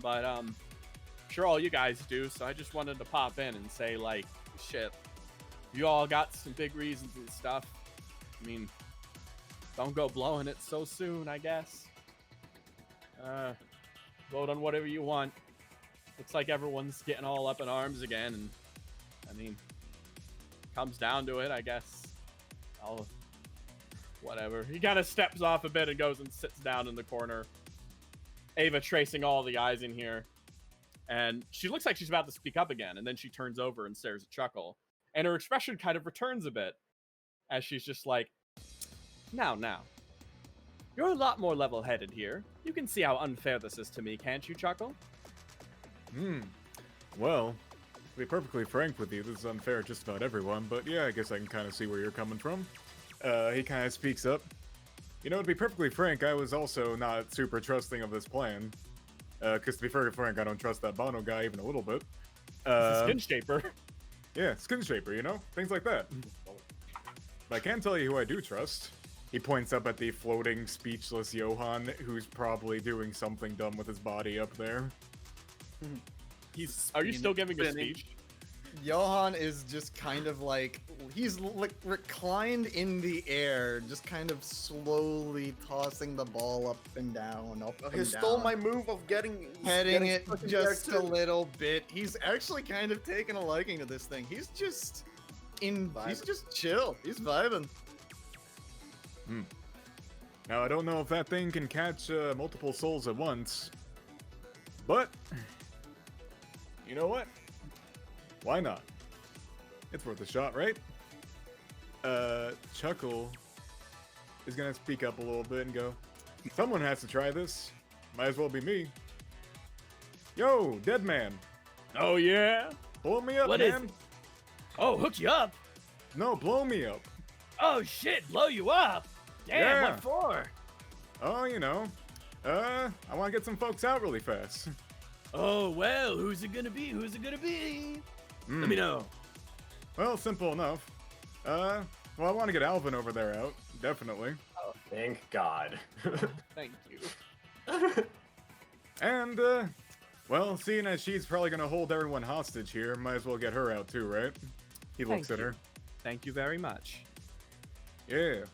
But sure all you guys do, so I just wanted to pop in and say, like, shit, you all got some big reasons and stuff. I mean, don't go blowing it so soon, I guess. Vote on whatever you want. Looks like everyone's getting all up in arms again, and I mean, comes down to it, I guess. Whatever. He kind of steps off a bit and goes and sits down in the corner. Ava tracing all the eyes in here. And she looks like she's about to speak up again, and then she turns over and stares at Chuckle. And her expression kind of returns a bit as she's just like, now. You're a lot more level-headed here. You can see how unfair this is to me, can't you, Chuckle? Well, to be perfectly frank with you, this is unfair to just about everyone, but yeah, I guess I can kind of see where you're coming from. He kind of speaks up. You know, to be perfectly frank, I was also not super trusting of this plan. Because to be very frank, I don't trust that Bono guy even a little bit. Skin shaper. Yeah, skin shaper, you know? Things like that. But I can tell you who I do trust. He points up at the floating, speechless Johan, who's probably doing something dumb with his body up there. Are you still giving a speech? Johan is just kind of like, he's reclined in the air, just kind of slowly tossing the ball up and down, He stole my move of heading it just a little bit. He's actually kind of taken a liking to this thing. He's just he's just chill. He's vibing. Now, I don't know if that thing can catch multiple souls at once, but you know what? Why not? It's worth a shot, right? Chuckle is gonna speak up a little bit and go, someone has to try this. Might as well be me. Yo, dead man. Oh, yeah? Blow me up, What is man. it? Oh, hook you up? No, blow me up. Oh shit, blow you up? Damn, Yeah. what for? Oh, you know. I want to get some folks out really fast. Oh well, who's it gonna be? Who's it gonna be? Let me know. Well, simple enough. Well, I want to get Alvin over there out. Definitely. Oh, thank God. Thank you. And, well, seeing as she's probably going to hold everyone hostage here, might as well get her out too, right? He looks at her. Thank you very much. Yeah.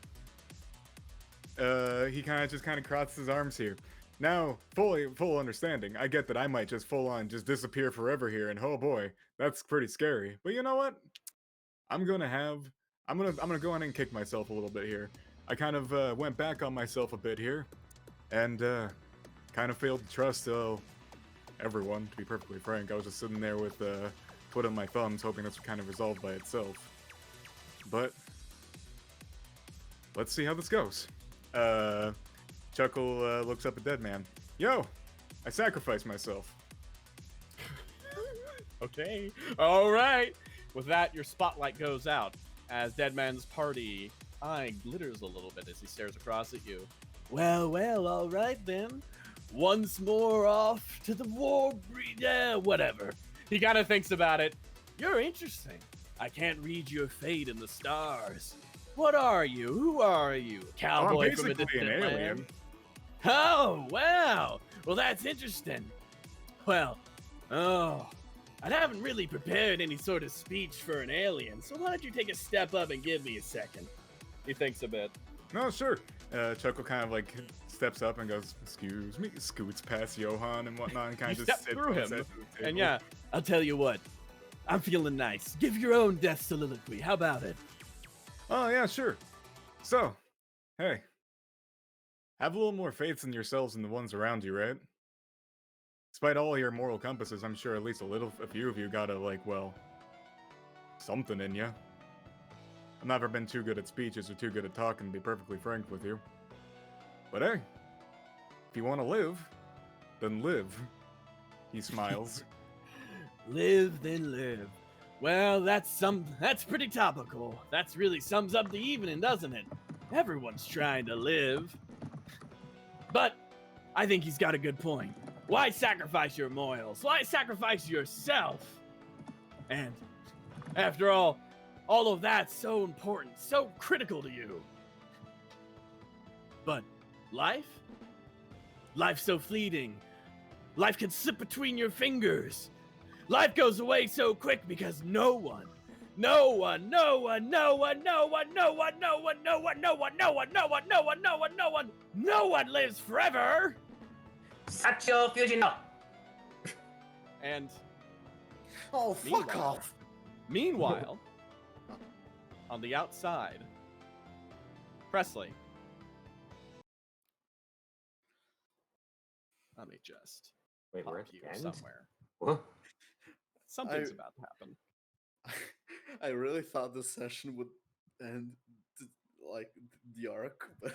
He kind of crosses his arms here. Now, full understanding. I get that I might just full on just disappear forever here, and oh boy, that's pretty scary. But you know what? I'm gonna go ahead and kick myself a little bit here. I kind of went back on myself a bit here, and kind of failed to trust everyone. To be perfectly frank, I was just sitting there with twiddling my thumbs, hoping this would kind of resolve by itself. But let's see how this goes. Chuckle looks up at Deadman. Yo, I sacrificed myself. Okay. All right. With that, your spotlight goes out as Deadman's party eye glitters a little bit as he stares across at you. Well, all right then. Once more off to the war whatever. He kind of thinks about it. You're interesting. I can't read your fate in the stars. What are you? Who are you? A cowboy from a basically distant an land? alien. Oh, wow. Well, that's interesting. Well, I haven't really prepared any sort of speech for an alien, so why don't you take a step up and give me a second? He thinks a bit. No, sure. Chuckle kind of like steps up and goes, excuse me, scoots past Johan and whatnot, and kind You of just step sits through him, beside the and table. yeah, I'll tell you what. I'm feeling nice. Give your own death soliloquy. How about it? Oh, yeah, sure. So, hey, have a little more faith in yourselves and the ones around you, right? Despite all your moral compasses, I'm sure at least a few of you gotta, like, well, something in you. I've never been too good at speeches or too good at talking, to be perfectly frank with you. But hey, if you want to live, then live. He smiles. Live, then live. Well, that's pretty topical. That's really sums up the evening, doesn't it? Everyone's trying to live. But I think he's got a good point. Why sacrifice your morals? Why sacrifice yourself? And after all of that's so important, so critical to you. But life? Life's so fleeting. Life can slip between your fingers. Life goes away so quick because no one lives forever. Satchel Fusion no. And Oh, fuck Meanwhile- off. meanwhile, on the outside, Presley. Let me just Wait, we're pop at you the end? somewhere. What? Something's about to happen. I really thought this session would end like the arc, but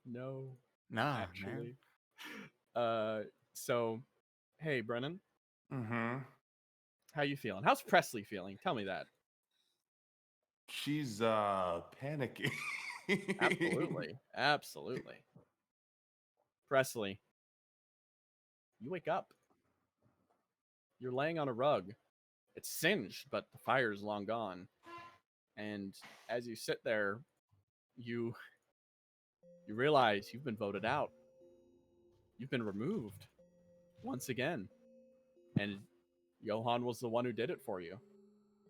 No, Nah, actually. So, hey, Brennan, Mm-hmm. how you feeling? How's Presley feeling? Tell me that. She's panicking. Absolutely. Absolutely. Presley, you wake up. You're laying on a rug. It's singed, but the fire is long gone. And as you sit there, you realize you've been voted out. You've been removed once again. And Johan was the one who did it for you.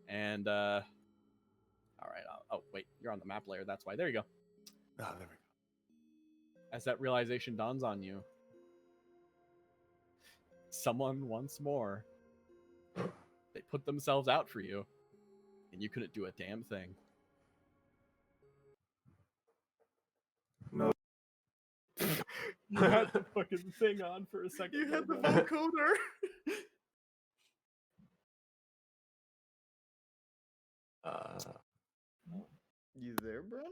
And all right. Oh, wait, you're on the map layer. That's why. There you go. Ah, there we go. As that realization dawns on you, someone once more, they put themselves out for you, and you couldn't do a damn thing. No. You had the fucking thing on for a second. you had the there, vocoder. You there, Brennan?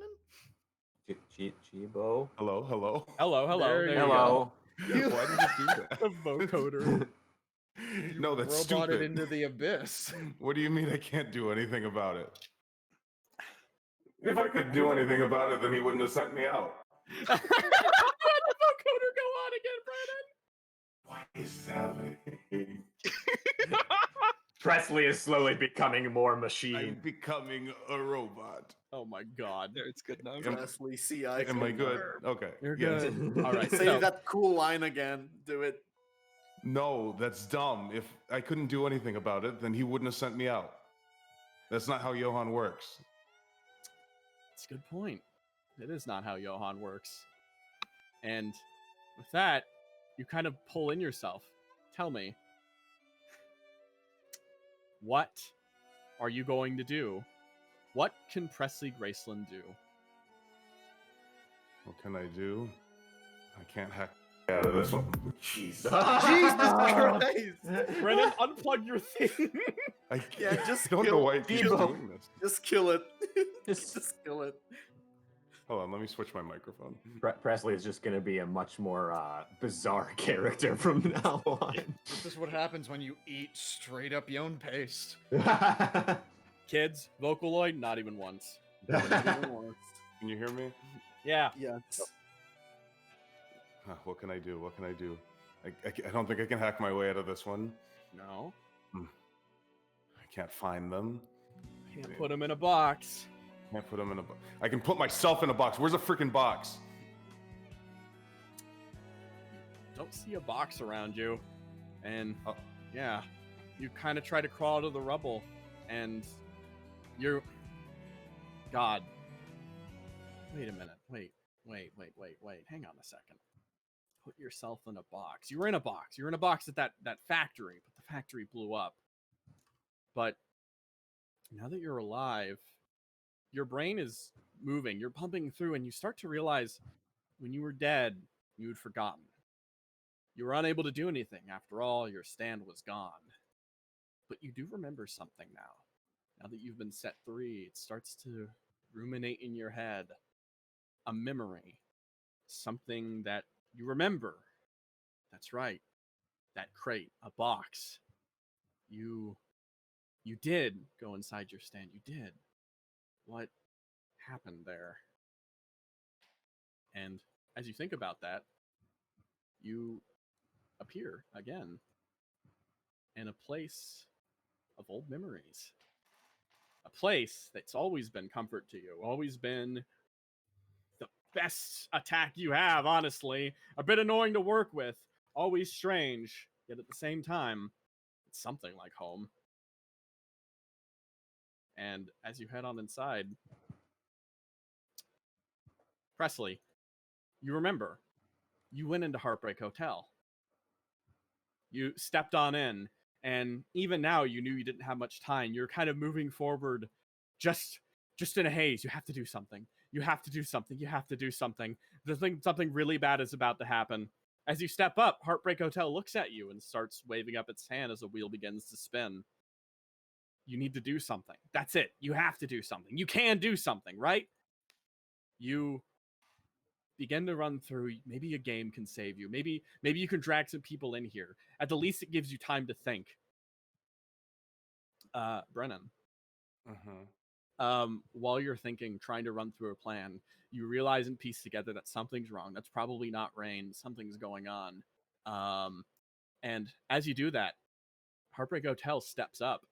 Chibo. Hello, hello. Hello, hello. There There you you Hello. Why did you do that? go. The vocoder. No, that's Roboted stupid. into the abyss. What do you mean I can't do anything about it? If I could do anything about it, then he wouldn't have sent me out. How did the vocoder go on again, Brennan? What is happening? Presley is slowly becoming more I'm machine. becoming a robot. Oh my god. There, it's good now. Am- Presley, CI. Am I good? Okay. You're yes. good. All right. Say So, that cool line again. Do it. No, that's dumb. If I couldn't do anything about it, then he wouldn't have sent me out. That's not how Johan works. that's a good point. It is not how Johan works. And with that, you kind of pull in yourself. Tell me, what are you going to do? What can Presley Graceland do? What can I do? I can't hack out of this one. Jeez. Jesus Christ! Brennan, unplug your thing. I Yeah, just I don't know kill why it keeps Debo. doing this. Just kill it. Just- Just kill it. Hold on, let me switch my microphone. Presley is just going to be a much more bizarre character from now on. This is what happens when you eat straight up Yon paste. Kids, Vocaloid, not even once. Can you hear me? Yeah. Yes. What can I do? What can I do? I don't think I can hack my way out of this one. No. I can't find them. Can't put him in a box. Can't put them in a box. I can put myself in a box. Where's a freaking box? Don't see a box around you. And yeah, you kind of try to crawl out of the rubble, and you're... God. Wait a minute. Wait. Hang on a second. Put yourself in a box. You were in a box. You were in a box at that factory, but the factory blew up. But now that you're alive, your brain is moving. You're pumping through, and you start to realize when you were dead, you had forgotten. You were unable to do anything. After all, your stand was gone. But you do remember something now. Now that you've been set free, it starts to ruminate in your head. A memory. something that you remember. That's right. That crate, a box. You did go inside your stand. You did. What happened there? And as you think about that, you appear again in a place of old memories. A place that's always been comfort to you, always been the best attack you have, honestly. A bit annoying to work with, always strange, yet at the same time, it's something like home. And as you head on inside, Presley, you remember, you went into Heartbreak Hotel. You stepped on in, and even now you knew you didn't have much time. You're kind of moving forward just in a haze. You have to do something. You have to do something. You have to do something. Something really bad is about to happen. As you step up, Heartbreak Hotel looks at you and starts waving up its hand as the wheel begins to spin. You need to do something. That's it. You have to do something. You can do something, right? You begin to run through. Maybe a game can save you. Maybe you can drag some people in here. At the least, it gives you time to think. Brennan. While you're thinking, trying to run through a plan, you realize and piece together that something's wrong. That's probably not rain. Something's going on. And as you do that, Heartbreak Hotel steps up,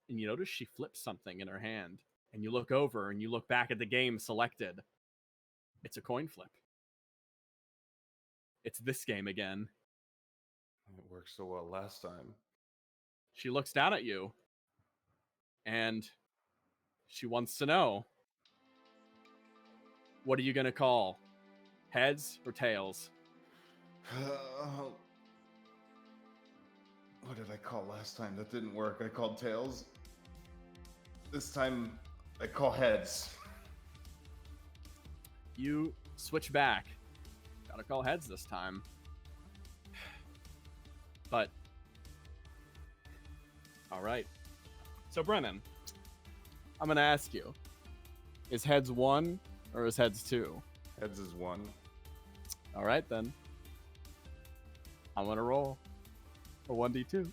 and you notice she flips something in her hand. And you look over, and you look back at the game selected. It's a coin flip. It's this game again. It worked so well last time. She looks down at you, and she wants to know, what are you going to call? Heads or tails? What did I call last time? That didn't work. I called tails. This time, I call heads. You switch back. Gotta call heads this time. But, alright. So, Brennan, I'm gonna ask you, is heads 1 or is heads 2? Heads is 1. Alright then. I'm gonna roll a 1d2.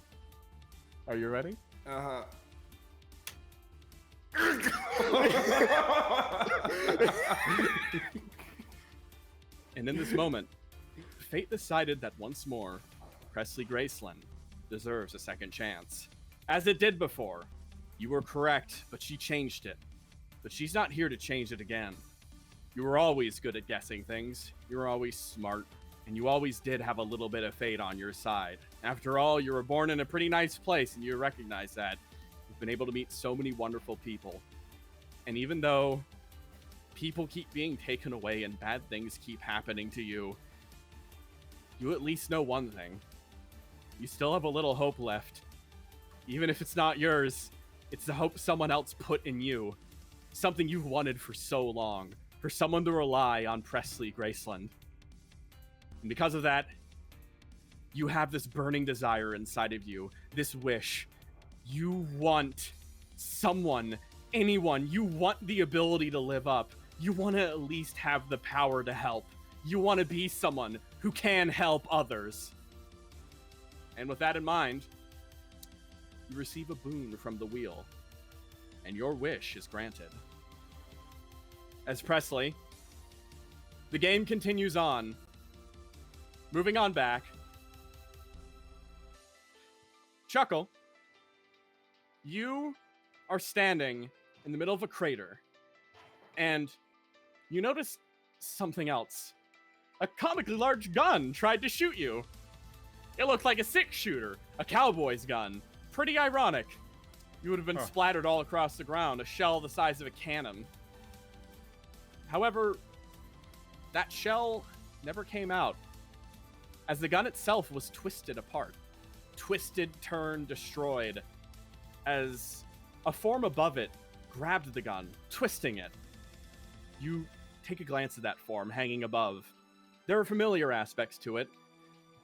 Are you ready? Uh-huh. And in this moment, fate decided that once more, Presley Graceland deserves a second chance. As it did before. You were correct, but she changed it. But she's not here to change it again. You were always good at guessing things. You were always smart. And you always did have a little bit of fate on your side. After all, you were born in a pretty nice place, and you recognize that. You've been able to meet so many wonderful people. And even though people keep being taken away and bad things keep happening to you, you at least know one thing. You still have a little hope left. Even if it's not yours, it's the hope someone else put in you. Something you've wanted for so long. For someone to rely on Presley Graceland. And because of that, you have this burning desire inside of you. This wish. You want someone, anyone. You want the ability to live up. You want to at least have the power to help. You want to be someone who can help others. And with that in mind, you receive a boon from the wheel. And your wish is granted. As Presley, the game continues on. Moving on back. Chuckle, you are standing in the middle of a crater. And you notice something else. A comically large gun tried to shoot you. It looked like a six-shooter, a cowboy's gun. Pretty ironic. You would have been splattered all across the ground, a shell the size of a cannon. However, that shell never came out, as the gun itself was twisted apart. Twisted, turned, destroyed, as a form above it grabbed the gun, twisting it. You take a glance at that form hanging above. There are familiar aspects to it.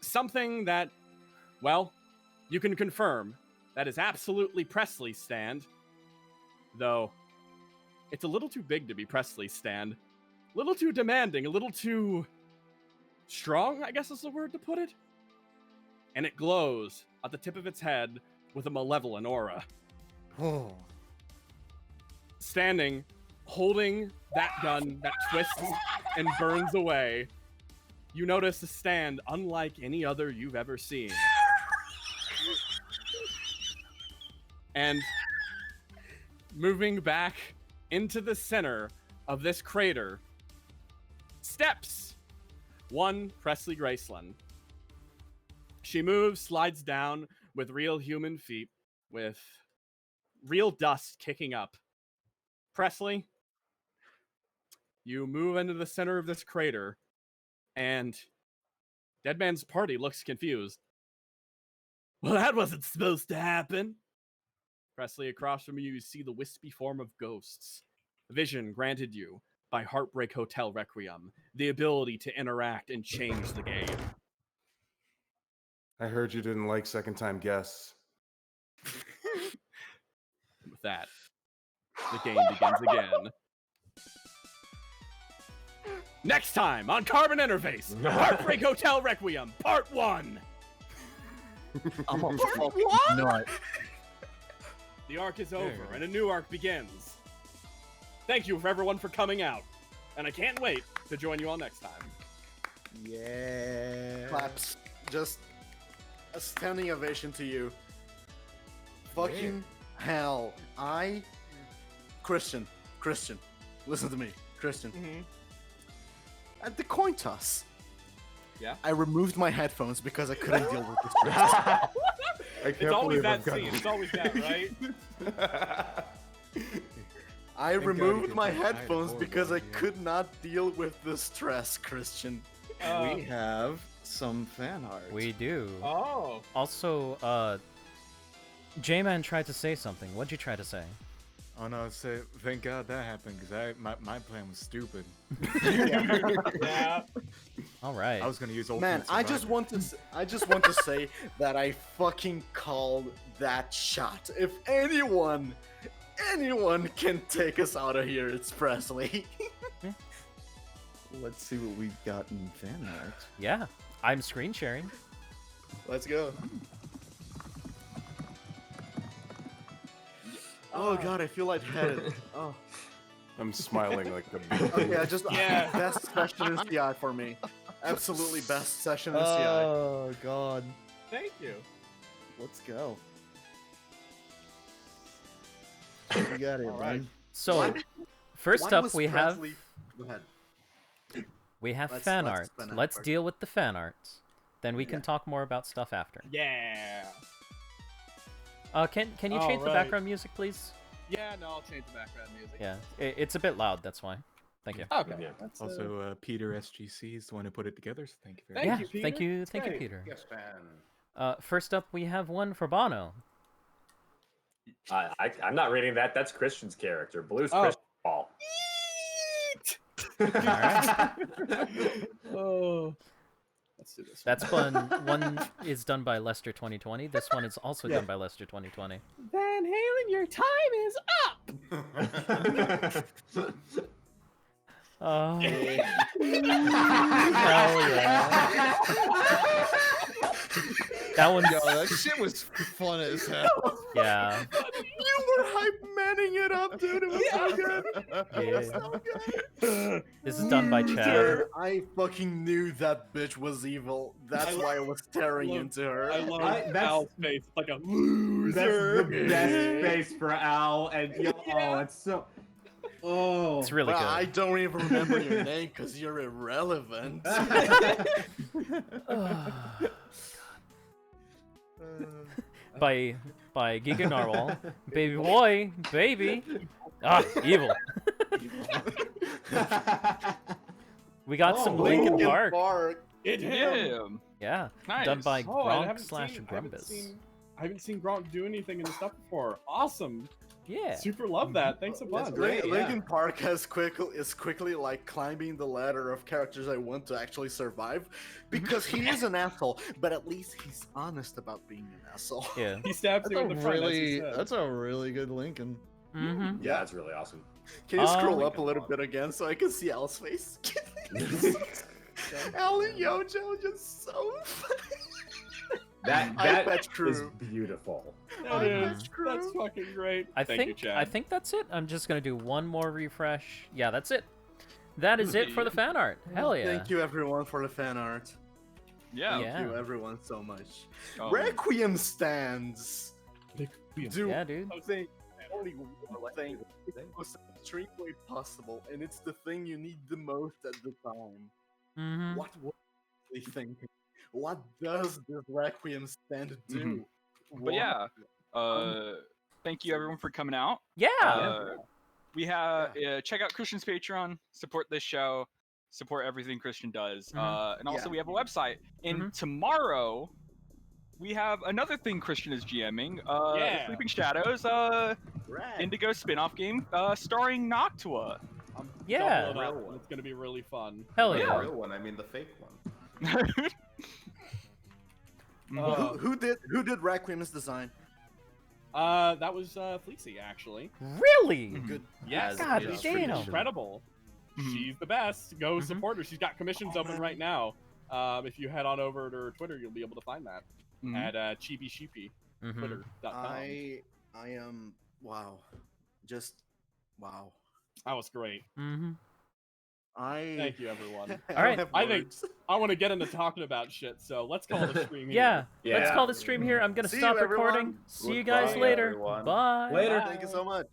Something that, well, you can confirm that is absolutely Presley's stand. Though, it's a little too big to be Presley's stand. A little too demanding, a little too strong, I guess is the word to put it. And it glows at the tip of its head with a malevolent aura. Oh. Standing, holding that gun that twists and burns away, you notice a stand unlike any other you've ever seen. And moving back into the center of this crater steps one Presley Graceland. She moves, slides down with real human feet, with real dust kicking up. Presley, you move into the center of this crater, and Deadman's party looks confused. Well, that wasn't supposed to happen. Presley, across from you see the wispy form of ghosts. A vision granted you by Heartbreak Hotel Requiem, the ability to interact and change the game. I heard you didn't like second-time guests. With that, the game begins again. Next time on Carbon Interface, Heartbreak Hotel Requiem, Part 1. I'm a fucking nut. The arc is over, and a new arc begins. Thank you for everyone for coming out, and I can't wait to join you all next time. Yeah. Claps. Just a standing ovation to you. Fucking hell. Christian, listen to me. Christian. At the coin toss. Yeah? I removed my headphones because I couldn't deal with this stress. It's always that scene. It's always that, right? I removed my headphones because I could not deal with the stress, Christian. We have some fan art. We do. Oh. Also, J-Man tried to say something. What'd you try to say? Oh no! Thank God that happened because my plan was stupid. Yeah. All right. I was gonna use Man, Ultimate I just want to say that I fucking called that shot. If anyone can take us out of here, it's Presley. Let's see what we've got in fan art. Yeah, I'm screen sharing. Let's go. Oh god, I feel lightheaded. Oh. I'm smiling like the big Okay, I just best session in CI for me. Absolutely best session in CI. Oh god. Thank you. Let's go. You got it, man. So, first up we have Go ahead. fan art. Let's deal with the fan arts. Then we can talk more about stuff after. Yeah. Can you change the background music, please? Yeah, no, I'll change the background music. Yeah, it's a bit loud. That's why. Thank you. Okay. Yeah. That's, Also, Peter SGC is the one who put it together. So thank you very Thank much. you, thank Peter. you, That's thank you, great. Peter. Yes, man. First up, we have one for Bono. I'm not reading that. That's Christian's character. Blue's Oh. Christian Paul. Oh. Let's do this. That's one is done by Lester 2020. This one is also done by Lester 2020. Van Halen, your time is up. Oh, hell yeah! That one, Yo, that shit was fun as hell. yeah. You were hype manning it up, dude. It was so good. It was Yeah. so good. This is done by Chad. I fucking knew that bitch was evil. That's why I was staring into her. I love that's- Al's face like a That's loser. the best space for Al, and oh, it's so. Oh, It's really Well, good. I don't even remember your name because you're irrelevant. by Giga Narwhal. Baby boy, baby. Ah, evil. We got some Linkin Park. It Yeah. Yeah, Nice. done by Oh, I Gronk haven't slash seen- Grumbus. I haven't seen Gronk do anything in the stuff before. Awesome. Yeah. Super love that. Thanks a bunch. Linkin Park is quickly like climbing the ladder of characters I want to actually survive because he is an asshole, but at least he's honest about being an asshole. Yeah. He stabs you in the front. That's a really good Lincoln. Mm-hmm. yeah, it's really awesome. Can you scroll Oh, up a little bit again so I can see Al's face? Ellie Yojo just so funny. That bet crew. is beautiful. That is. That's fucking great. Thank you, Chad. I think that's it. I'm just gonna do one more refresh. Yeah, that's it. That is it for the fan art. Hell yeah. Thank you everyone for the fan art. Yeah. Yeah. Thank you everyone so much. Oh. Requiem stands. Dude, Yeah, dude. I was saying only one thing. It's the most extreme way possible, and it's the thing you need the most at the time. Mm-hmm. What was they thinking? What does this Requiem stand do? But yeah, thank you everyone for coming out. Yeah. We have check out Christian's Patreon, support this show, support everything Christian does, and also we have a website. And tomorrow we have another thing Christian is GMing, Sleeping Shadows, Indigo spin-off game, starring Noctua. Yeah. Double it up. It's gonna be really fun. Hell Not yeah. the real one, I mean the fake one. Who did Requiem's design? That was Fleecy, actually. Really? Good. Yes. God it's damn. incredible. She's the best. Go support her. She's got commissions open right now. If you head on over to her Twitter, you'll be able to find that at Chibi Sheepy, Twitter.com. I am wow, just wow. That was great. Thank you, everyone. All right. I think I want to get into talking about shit, so let's call the stream Yeah. here. Let's call the stream here. I'm gonna See stop you, everyone. recording. See you guys Goodbye, later. everyone. Bye. Later. Thank you so much.